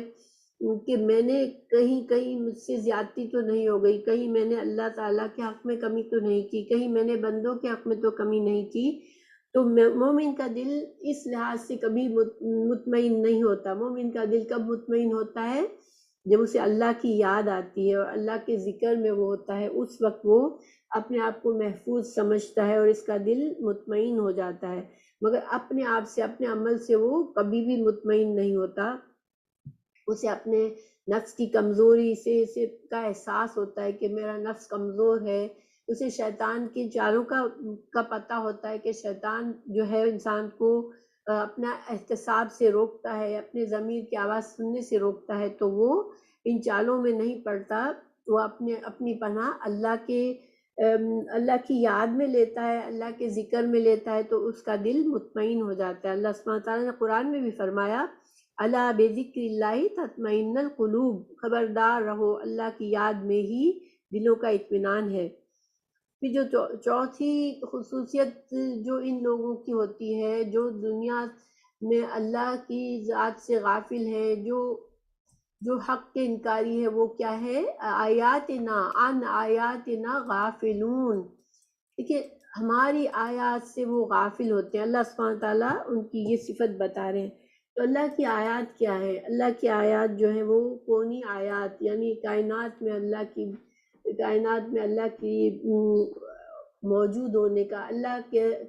کہ میں نے کہیں مجھ سے زیادتی تو نہیں ہو گئی، کہیں میں نے اللہ تعالیٰ کے حق میں کمی تو نہیں کی، کہیں میں نے بندوں کے حق میں تو کمی نہیں کی. تو مومن کا دل اس لحاظ سے کبھی مطمئن نہیں ہوتا. مومن کا دل کب مطمئن ہوتا ہے؟ جب اسے اللہ کی یاد آتی ہے اور اللہ کے ذکر میں وہ ہوتا ہے، اس وقت وہ اپنے آپ کو محفوظ سمجھتا ہے اور اس کا دل مطمئن ہو جاتا ہے. مگر اپنے آپ سے، اپنے عمل سے وہ کبھی بھی مطمئن نہیں ہوتا. اسے اپنے نفس کی کمزوری سے کا احساس ہوتا ہے کہ میرا نفس کمزور ہے. اسے شیطان کی چالوں کا پتہ ہوتا ہے کہ شیطان جو ہے انسان کو اپنا احتساب سے روکتا ہے، اپنے ضمیر کی آواز سننے سے روکتا ہے. تو وہ ان چالوں میں نہیں پڑتا، وہ اپنی پناہ اللہ کی یاد میں لیتا ہے، اللہ کے ذکر میں لیتا ہے، تو اس کا دل مطمئن ہو جاتا ہے. اللہ سبحانہ تعالیٰ نے قرآن میں بھی فرمایا الا بذکر اللہ تطمئن القلوب، خبردار رہو اللہ کی یاد میں ہی دلوں کا اطمینان ہے. پھر جو چوتھی خصوصیت جو ان لوگوں کی ہوتی ہے، جو دنیا میں اللہ کی ذات سے غافل ہے، جو حق کے انکاری ہے، وہ کیا ہے؟ آیاتنا غافلون. دیکھیے ہماری آیات سے وہ غافل ہوتے ہیں۔ اللہ سبحانہ تعالیٰ ان کی یہ صفت بتا رہے ہیں۔ تو اللہ کی آیات کیا ہے؟ اللہ کی آیات جو ہیں وہ کونی آیات، یعنی کائنات میں اللہ کی موجود ہونے کا، اللہ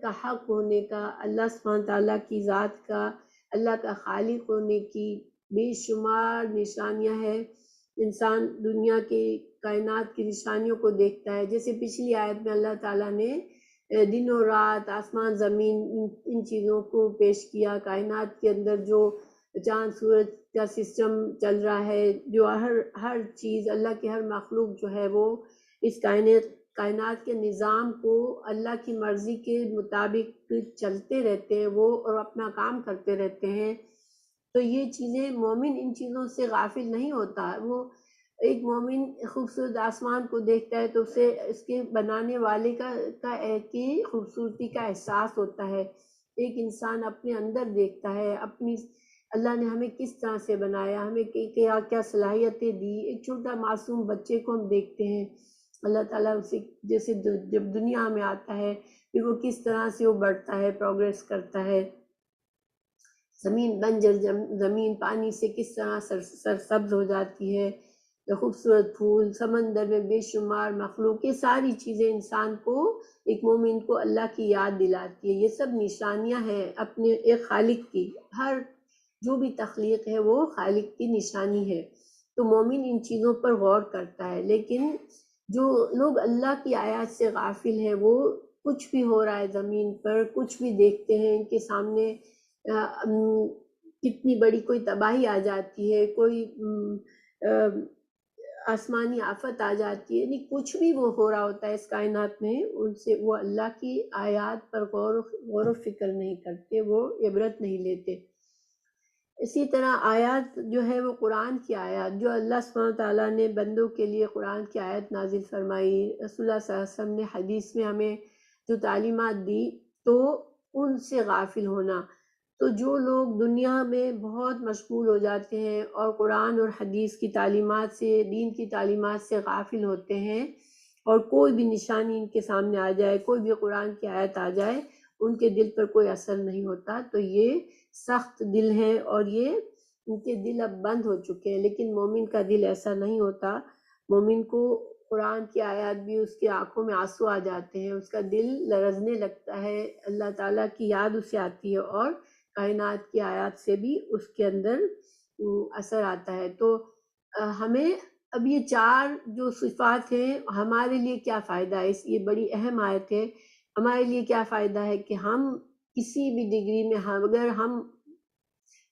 کا حق ہونے کا، اللہ سبحانہ تعالیٰ کی ذات کا، اللہ کا خالق ہونے کی بے شمار نشانیاں ہیں۔ انسان دنیا کے کائنات کی نشانیوں کو دیکھتا ہے، جیسے پچھلی آیت میں اللہ تعالیٰ نے دن و رات، آسمان زمین، ان چیزوں کو پیش کیا۔ کائنات کے اندر جو چاند سورج کا سسٹم چل رہا ہے، جو ہر چیز، اللہ کی ہر مخلوق جو ہے وہ اس کائنات کے نظام کو اللہ کی مرضی کے مطابق چلتے رہتے ہیں وہ، اور اپنا کام کرتے رہتے ہیں۔ تو یہ چیزیں، مومن ان چیزوں سے غافل نہیں ہوتا۔ وہ ایک مومن خوبصورت آسمان کو دیکھتا ہے تو اسے اس کے بنانے والے کی خوبصورتی کا احساس ہوتا ہے۔ ایک انسان اپنے اندر دیکھتا ہے، اللہ نے ہمیں کس طرح سے بنایا، ہمیں کیا کیا صلاحیتیں دی۔ ایک چھوٹا معصوم بچے کو ہم دیکھتے ہیں، اللہ تعالیٰ اسے جیسے جب دنیا میں آتا ہے پھر وہ کس طرح سے وہ بڑھتا ہے، پروگریس کرتا ہے۔ زمین بنجر زمین پانی سے کس طرح سرسبز ہو جاتی ہے، خوبصورت پھول، سمندر میں بے شمار مخلوق، یہ ساری چیزیں انسان کو، ایک مومن کو اللہ کی یاد دلاتی ہے۔ یہ سب نشانیاں ہیں اپنے ایک خالق کی، ہر جو بھی تخلیق ہے وہ خالق کی نشانی ہے۔ تو مومن ان چیزوں پر غور کرتا ہے، لیکن جو لوگ اللہ کی آیات سے غافل ہیں، وہ کچھ بھی ہو رہا ہے زمین پر، کچھ بھی دیکھتے ہیں، ان کے سامنے کتنی بڑی کوئی تباہی آ جاتی ہے، کوئی آسمانی آفت آ جاتی ہے، یعنی کچھ بھی وہ ہو رہا ہوتا ہے اس کائنات میں، ان سے وہ اللہ کی آیات پر غور و فکر نہیں کرتے، وہ عبرت نہیں لیتے۔ اسی طرح آیات جو ہے وہ قرآن کی آیات، جو اللہ سبحانہ تعالیٰ نے بندوں کے لیے قرآن کی آیت نازل فرمائی، رسول اللہ صلی اللہ علیہ وسلم نے حدیث میں ہمیں جو تعلیمات دی، تو ان سے غافل ہونا۔ تو جو لوگ دنیا میں بہت مشغول ہو جاتے ہیں اور قرآن اور حدیث کی تعلیمات سے، دین کی تعلیمات سے غافل ہوتے ہیں، اور کوئی بھی نشانی ان کے سامنے آ جائے، کوئی بھی قرآن کی آیت آ جائے، ان کے دل پر کوئی اثر نہیں ہوتا، تو یہ سخت دل ہے، اور یہ ان کے دل اب بند ہو چکے ہیں۔ لیکن مومن کا دل ایسا نہیں ہوتا۔ مومن کو قرآن کی آیات بھی، اس کی آنکھوں میں آنسو آ جاتے ہیں، اس کا دل لرزنے لگتا ہے، اللہ تعالیٰ کی یاد اسے آتی ہے، اور کائنات کی آیات سے بھی اس کے اندر اثر آتا ہے۔ تو ہمیں اب یہ چار جو صفات ہیں، ہمارے لیے کیا فائدہ ہے، یہ بڑی اہم آیت ہے۔ ہمارے لیے کیا فائدہ ہے کہ ہم کسی بھی ڈگری میں، اگر ہم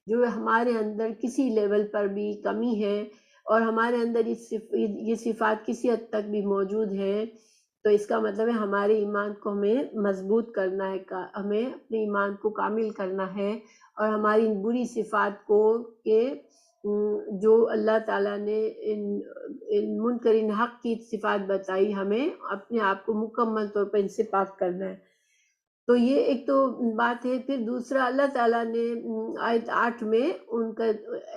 جو ہمارے اندر کسی لیول پر بھی کمی ہے، اور ہمارے اندر یہ صفات کسی حد تک بھی موجود ہیں، تو اس کا مطلب ہے ہمارے ایمان کو ہمیں مضبوط کرنا ہے، ہمیں اپنے ایمان کو کامل کرنا ہے، اور ہماری ان بری صفات کو کہ جو اللہ تعالیٰ نے ان منکرین حق کی صفات بتائی، ہمیں اپنے آپ کو مکمل طور پر ان سے پاک کرنا ہے۔ تو یہ ایک تو بات ہے۔ پھر دوسرا، اللہ تعالیٰ نے آیت 8 میں ان کا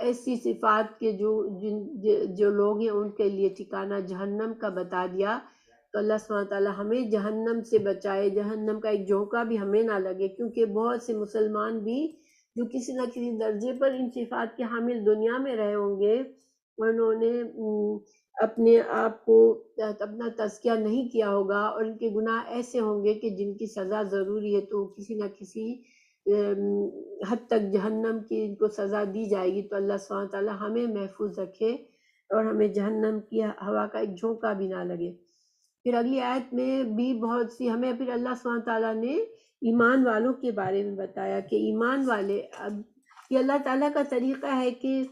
ایسی صفات کے جو لوگ ہیں ان کے لیے ٹھکانہ جہنم کا بتا دیا۔ تو اللہ سبحانہ تعالیٰ ہمیں جہنم سے بچائے، جہنم کا ایک جھونکا بھی ہمیں نہ لگے، کیونکہ بہت سے مسلمان بھی جو کسی نہ کسی درجے پر ان صفات کے حامل دنیا میں رہے ہوں گے، انہوں نے اپنے آپ کو اپنا تزکیہ نہیں کیا ہوگا، اور ان کے گناہ ایسے ہوں گے کہ جن کی سزا ضروری ہے، تو کسی نہ کسی حد تک جہنم کی ان کو سزا دی جائے گی۔ تو اللہ سبحانہ تعالیٰ ہمیں محفوظ رکھے، اور ہمیں جہنم کی ہوا کا ایک جھونکا بھی نہ لگے۔ پھر اگلی آیت میں بھی بہت سی ہمیں، پھر اللہ سبحانہ تعالیٰ نے ایمان والوں کے بارے میں بتایا کہ ایمان والے، اب یہ اللہ تعالیٰ کا طریقہ ہے کہ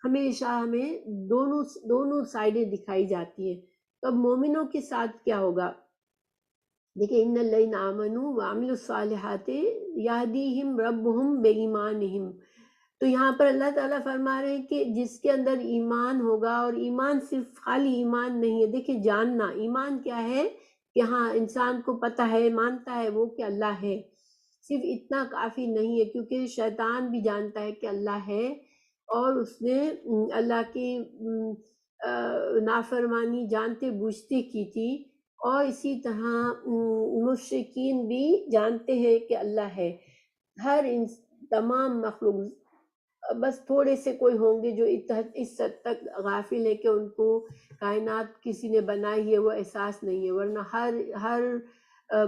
ہمیشہ ہمیں دونوں سائڈیں دکھائی جاتی ہیں۔ تو اب مومنوں کے ساتھ کیا ہوگا؟ دیکھیں، ان الذین آمنوا وعملوا الصالحات یہدیہم ربہم بایمانہم۔ تو یہاں پر اللہ تعالیٰ فرما رہے ہیں کہ جس کے اندر ایمان ہوگا، اور ایمان صرف خالی ایمان نہیں ہے، دیکھیں جاننا، ایمان کیا ہے کہ ہاں انسان کو پتہ ہے، مانتا ہے وہ کہ اللہ ہے، صرف اتنا کافی نہیں ہے، کیونکہ شیطان بھی جانتا ہے کہ اللہ ہے، اور اس نے اللہ کی نافرمانی جانتے بوجھتے کی تھی، اور اسی طرح مشرکین بھی جانتے ہیں کہ اللہ ہے. تمام مخلوق بس تھوڑے سے کوئی ہوں گے جو اس حد تک غافل ہے کہ ان کو کائنات کسی نے بنائی ہے وہ احساس نہیں ہے، ورنہ ہر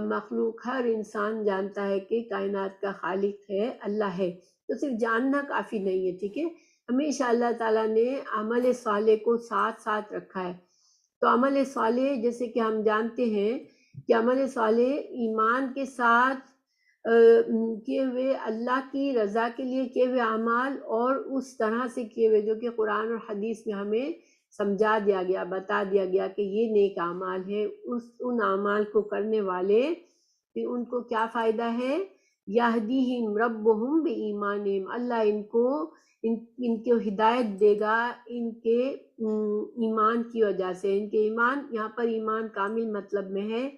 مخلوق، ہر انسان جانتا ہے کہ کائنات کا خالق ہے، اللہ ہے. تو صرف جاننا کافی نہیں ہے، ٹھیک ہے. ہمیشہ اللہ تعالیٰ نے عمل صالح کو ساتھ ساتھ رکھا ہے. تو عمل صالح جیسے کہ ہم جانتے ہیں کہ عمل صالح ایمان کے ساتھ کیے ہوئے، اللہ کی رضا کے لیے کیے ہوئے اعمال، اور اس طرح سے کیے ہوئے جو کہ قرآن اور حدیث میں ہمیں سمجھا دیا گیا، بتا دیا گیا کہ یہ نیک اعمال ہے. ان اعمال کو کرنے والے پھر ان کو کیا فائدہ ہے؟ یہدیہم ربہم بایمانہم، اللہ ان کو ہدایت دے گا ان کے ایمان کی وجہ سے. ان کے ایمان، یہاں پر ایمان کامل مطلب میں ہے،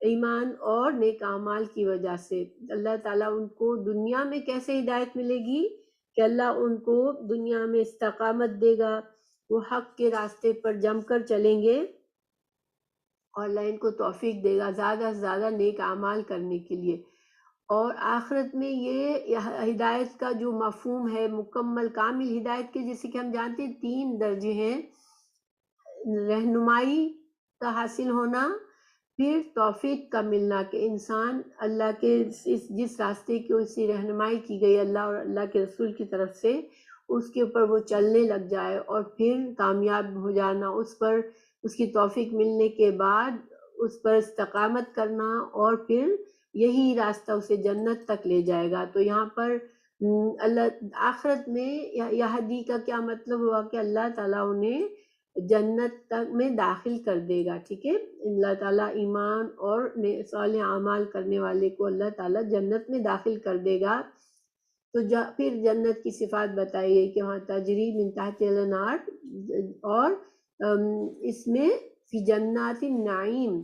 ایمان اور نیک اعمال کی وجہ سے. اللہ تعالیٰ ان کو دنیا میں کیسے ہدایت ملے گی کہ اللہ ان کو دنیا میں استقامت دے گا، وہ حق کے راستے پر جم کر چلیں گے، اور اللہ ان کو توفیق دے گا زیادہ سے زیادہ نیک اعمال کرنے کے لیے. اور آخرت میں یہ ہدایت کا جو مفہوم ہے، مکمل کامل ہدایت کے، جیسے کہ ہم جانتے ہیں 3 درجے ہیں: رہنمائی کا حاصل ہونا، پھر توفیق کا ملنا کہ انسان اللہ کے جس راستے کی اسی رہنمائی کی گئی اللہ اور اللہ کے رسول کی طرف سے، اس کے اوپر وہ چلنے لگ جائے، اور پھر کامیاب ہو جانا، اس پر اس کی توفیق ملنے کے بعد اس پر استقامت کرنا، اور پھر یہی راستہ اسے جنت تک لے جائے گا. تو یہاں پر اللہ آخرت میں یہدی کا کیا مطلب ہوا کہ اللہ تعالیٰ انہیں جنت تک میں داخل کر دے گا، ٹھیک ہے. اللہ تعالیٰ ایمان اور صالح اعمال کرنے والے کو اللہ تعالیٰ جنت میں داخل کر دے گا. تو پھر جنت کی صفات بتائی گئی کہ وہاں تجری من تحت الانہار، اور اس میں فی جنات النعیم،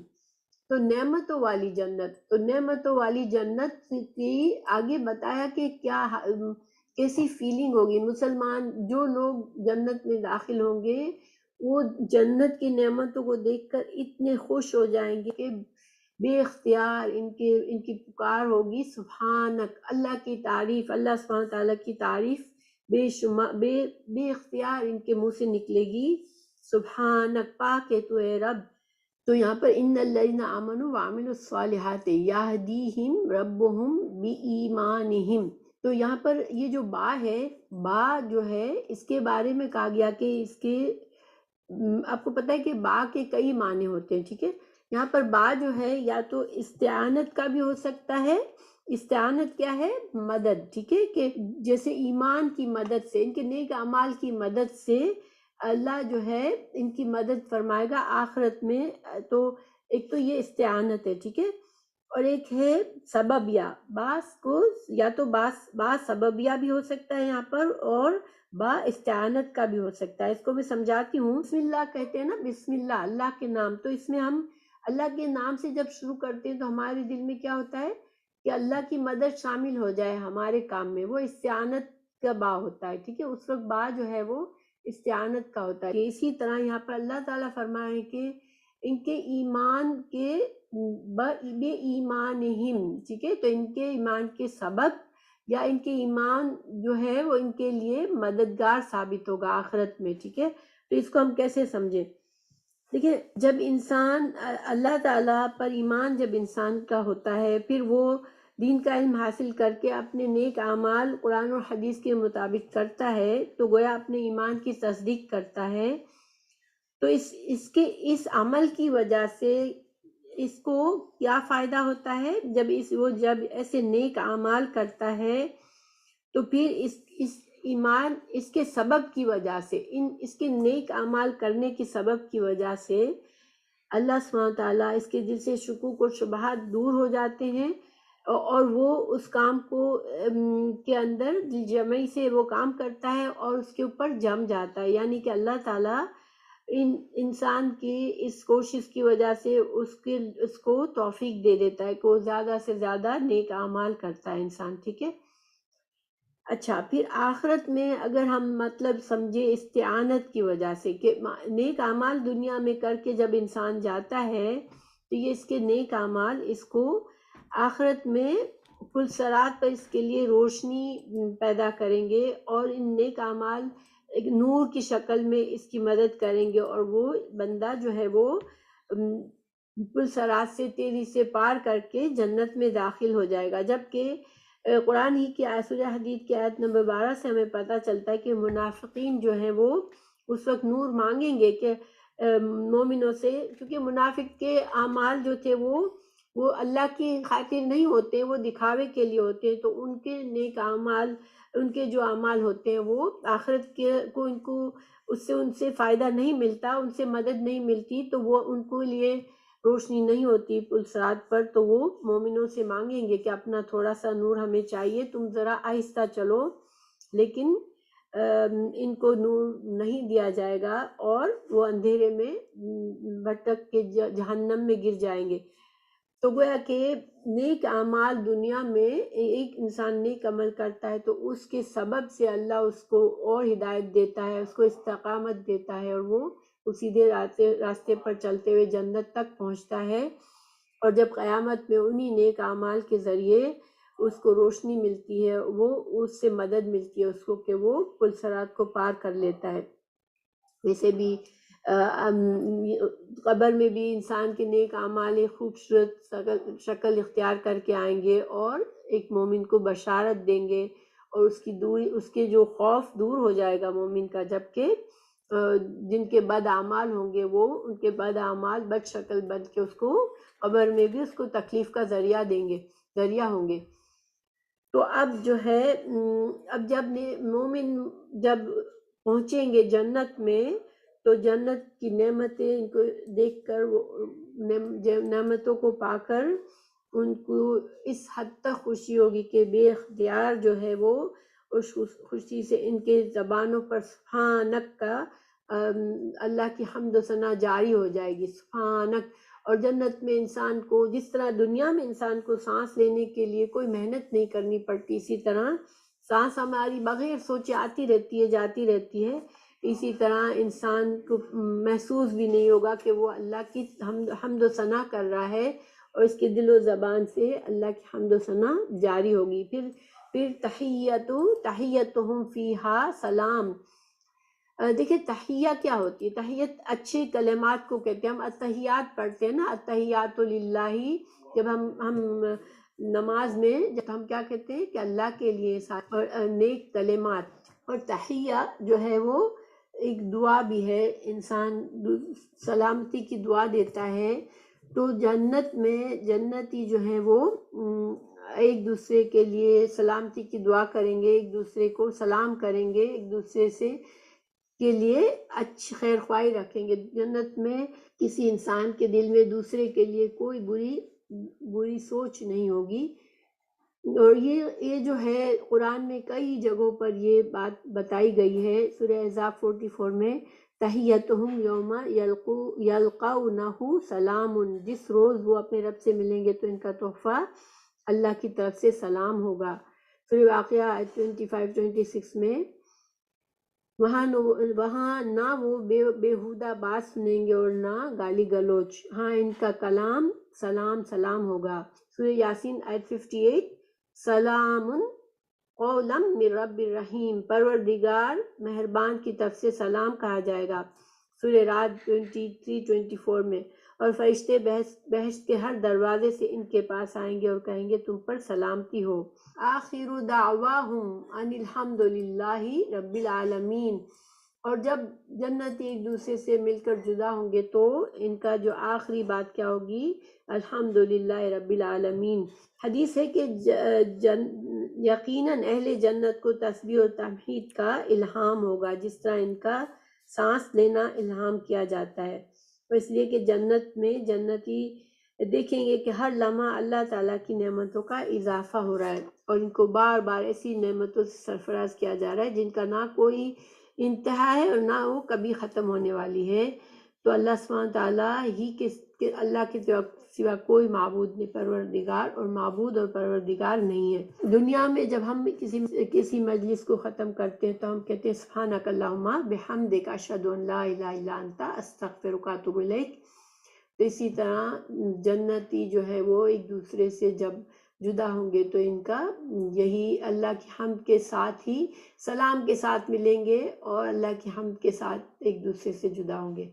تو نعمتوں والی جنت. تو نعمتوں والی جنت کی آگے بتایا کہ کیا کیسی فیلنگ ہوگی. مسلمان جو لوگ جنت میں داخل ہوں گے وہ جنت کی نعمتوں کو دیکھ کر اتنے خوش ہو جائیں گے کہ بے اختیار ان کی پکار ہوگی سبحانک، اللہ کی تعریف، اللہ سبحانہ تعالیٰ کی تعریف بے اختیار ان کے منہ سے نکلے گی. سبحانک، پاک ہے تو اے رب. تو یہاں پر ان الذین آمنوا وعملوا الصالحات یہدیہم ربہم بایمانہم. تو یہاں پر یہ جو با ہے، با جو ہے اس کے بارے میں کہا گیا کہ اس کے آپ کو پتہ ہے کہ با کے کئی معنی ہوتے ہیں، ٹھیک ہے. یہاں پر با جو ہے یا تو استعانت کا بھی ہو سکتا ہے. استعانت کیا ہے؟ مدد، ٹھیک ہے، کہ جیسے ایمان کی مدد سے، ان کے نیک اعمال کی مدد سے اللہ جو ہے ان کی مدد فرمائے گا آخرت میں. تو ایک تو یہ استعانت ہے، ٹھیک ہے. اور ایک ہے سببیہ. بعض کو یا تو با سببیہ بھی ہو سکتا ہے یہاں پر، اور با استعانت کا بھی ہو سکتا ہے. اس کو میں سمجھاتی ہوں. بسم اللہ کہتے ہیں نا، بسم اللہ، اللہ کے نام. تو اس میں ہم اللہ کے نام سے جب شروع کرتے ہیں تو ہمارے دل میں کیا ہوتا ہے کہ اللہ کی مدد شامل ہو جائے ہمارے کام میں. وہ استعانت کا با ہوتا ہے، ٹھیک ہے. اس وقت با جو ہے وہ استعانت کا ہوتا ہے. اسی طرح یہاں پر اللہ تعالیٰ فرمائے ہیں کہ ان کے ایمان کے بے ایمانہم، ٹھیک ہے. تو ان کے ایمان کے سبب یا ان کے ایمان جو ہے وہ ان کے لیے مددگار ثابت ہوگا آخرت میں، ٹھیک ہے. تو اس کو ہم کیسے سمجھیں؟ دیکھیں، جب انسان اللہ تعالیٰ پر ایمان جب انسان کا ہوتا ہے، پھر وہ دین کا علم حاصل کر کے اپنے نیک اعمال قرآن اور حدیث کے مطابق کرتا ہے، تو گویا اپنے ایمان کی تصدیق کرتا ہے. تو اس عمل کی وجہ سے اس کو کیا فائدہ ہوتا ہے؟ جب ایسے نیک اعمال کرتا ہے تو پھر اس ایمان اس کے سبب کی وجہ سے، اس کے نیک اعمال کرنے کی سبب کی وجہ سے اللہ سبحانہ تعالیٰ اس کے دل سے شکوک اور شبہات دور ہو جاتے ہیں، اور وہ اس کام کو کے اندر دل جمعی سے وہ کام کرتا ہے اور اس کے اوپر جم جاتا ہے. یعنی کہ اللہ تعالیٰ انسان کی اس کوشش کی وجہ سے اس کو توفیق دے دیتا ہے کہ وہ زیادہ سے زیادہ نیک اعمال کرتا ہے انسان، ٹھیک ہے. اچھا، پھر آخرت میں اگر ہم مطلب سمجھے استعانت کی وجہ سے کہ نیک اعمال دنیا میں کر کے جب انسان جاتا ہے تو یہ اس کے نیک اعمال اس کو آخرت میں پل صراط پر اس کے لیے روشنی پیدا کریں گے، اور ان نیک اعمال ایک نور کی شکل میں اس کی مدد کریں گے، اور وہ بندہ جو ہے وہ پل صراط سے تیزی سے پار کر کے جنت میں داخل ہو جائے گا۔ جبکہ قرآن ہی کی سورہ حدید کی آیت نمبر 12 سے ہمیں پتہ چلتا ہے کہ منافقین جو ہیں وہ اس وقت نور مانگیں گے کہ مومنوں سے، کیونکہ منافق کے اعمال جو تھے وہ اللہ کی خاطر نہیں ہوتے، وہ دکھاوے کے لیے ہوتے ہیں، تو ان کے نیک اعمال، ان کے جو اعمال ہوتے ہیں وہ آخرت کے کو ان کو ان سے فائدہ نہیں ملتا، ان سے مدد نہیں ملتی، تو وہ ان کو لیے روشنی نہیں ہوتی پل صراط پر۔ تو وہ مومنوں سے مانگیں گے کہ اپنا تھوڑا سا نور ہمیں چاہیے، تم ذرا آہستہ چلو، لیکن ان کو نور نہیں دیا جائے گا، اور وہ اندھیرے میں بھٹک کے جہنم میں گر جائیں گے۔ تو گویا کہ نیک اعمال دنیا میں ایک انسان نیک عمل کرتا ہے تو اس کے سبب سے اللہ اس کو اور ہدایت دیتا ہے، اس کو استقامت دیتا ہے، اور وہ سیدھے راستے پر چلتے ہوئے جنت تک پہنچتا ہے، اور جب قیامت میں انہی نیک اعمال کے ذریعے اس کو روشنی ملتی ہے، وہ اس سے مدد ملتی ہے اس کو کہ وہ پل صراط کو پار کر لیتا ہے۔ ویسے بھی قبر میں بھی انسان کے نیک اعمال ایک خوبصورت شکل اختیار کر کے آئیں گے اور ایک مومن کو بشارت دیں گے، اور اس کی دوری، اس کے جو خوف دور ہو جائے گا مومن کا، جبکہ جن کے بد اعمال ہوں گے وہ ان کے بد اعمال بد شکل بن کے اس کو قبر میں بھی اس کو تکلیف کا ذریعہ ہوں گے۔ تو اب جو ہے اب جب مومن جب پہنچیں گے جنت میں تو جنت کی نعمتیں ان کو دیکھ کر، نعمتوں کو پا کر ان کو اس حد تک خوشی ہوگی کہ بے اختیار جو ہے وہ اس خوشی سے ان کے زبانوں پر سبحانک کا اللہ کی حمد و ثنا جاری ہو جائے گی، سبحانک۔ اور جنت میں انسان کو جس طرح دنیا میں انسان کو سانس لینے کے لیے کوئی محنت نہیں کرنی پڑتی، اسی طرح سانس ہماری بغیر سوچے آتی رہتی ہے جاتی رہتی ہے، اسی طرح انسان کو محسوس بھی نہیں ہوگا کہ وہ اللہ کی حمد و ثنا کر رہا ہے، اور اس کے دل و زبان سے اللہ کی حمد و ثنا جاری ہوگی۔ پھر تحیتہم فیہا سلام۔ دیکھیں تحیہ کیا ہوتی ہے؟ تحیت اچھے کلمات کو کہتے ہیں۔ ہم التحیات پڑھتے ہیں نا، التحیات للہ، جب ہم نماز میں جب ہم کیا کہتے ہیں کہ اللہ کے لیے اور نیک کلمات، اور تحیہ جو ہے وہ ایک دعا بھی ہے، انسان سلامتی کی دعا دیتا ہے۔ تو جنت میں جنتی جو ہے وہ ایک دوسرے کے لیے سلامتی کی دعا کریں گے، ایک دوسرے کو سلام کریں گے، ایک دوسرے سے کے لیے اچھی خیر خواہی رکھیں گے۔ جنت میں کسی انسان کے دل میں دوسرے کے لیے کوئی بری سوچ نہیں ہوگی۔ اور یہ جو ہے قرآن میں کئی جگہوں پر یہ بات بتائی گئی ہے۔ سورہ احزاب 44 میں تحیتہم یوم یلقونہ سلام، جس روز وہ اپنے رب سے ملیں گے تو ان کا تحفہ اللہ کی طرف سے سلام ہوگا۔ سورہ واقعہ 25-26 میں وہاں نہ وہ بیہودہ بات سنیں گے اور نہ گالی گلوچ، ہاں ان کا کلام سلام سلام ہوگا۔ سورہ یاسین آیت 58 سلام قولا من رب الرحیم، پروردگار مہربان کی طرف سے سلام کہا جائے گا۔ سورہ رعد 23-24 میں، اور فرشتے بہشت کے ہر دروازے سے ان کے پاس آئیں گے اور کہیں گے تم پر سلامتی ہو۔ آخر دعواہم ان الحمد للہ رب العالمین۔ اور جب جنتی ایک دوسرے سے مل کر جدا ہوں گے تو ان کا جو آخری بات کیا ہوگی؟ الحمد للہ رب العالمین۔ حدیث ہے کہ یقیناً اہل جنت کو تسبیح و تحمید کا الہام ہوگا، جس طرح ان کا سانس لینا الہام کیا جاتا ہے۔ اس لیے کہ جنت میں جنتی دیکھیں گے کہ ہر لمحہ اللہ تعالیٰ کی نعمتوں کا اضافہ ہو رہا ہے، اور ان کو بار بار ایسی نعمتوں سے سرفراز کیا جا رہا ہے جن کا نہ کوئی انتہا ہے اور نہ وہ کبھی ختم ہونے والی ہے۔ تو اللہ سبحانہ تعالیٰ ہی کے اللہ کے سوا کوئی معبود نہیں، پروردگار اور معبود اور پروردگار نہیں ہے۔ دنیا میں جب ہم کسی مجلس کو ختم کرتے ہیں تو ہم کہتے ہیں سبحانک اللہم بحمدک اشہد ان لا الہ الا انت استغفرک و اتوب الیک۔ تو اسی طرح جنتی جو ہے وہ ایک دوسرے سے جب جدا ہوں گے تو ان کا یہی اللہ کی حمد کے ساتھ ہی سلام کے ساتھ ملیں گے اور اللہ کی حمد کے ساتھ ایک دوسرے سے جدا ہوں گے۔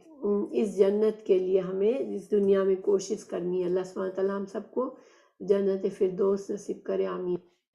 اس جنت کے لیے ہمیں اس دنیا میں کوشش کرنی ہے۔ اللہ سبحانہ تعالیٰ ہم سب کو جنت فردوس نصیب کرے، آمین۔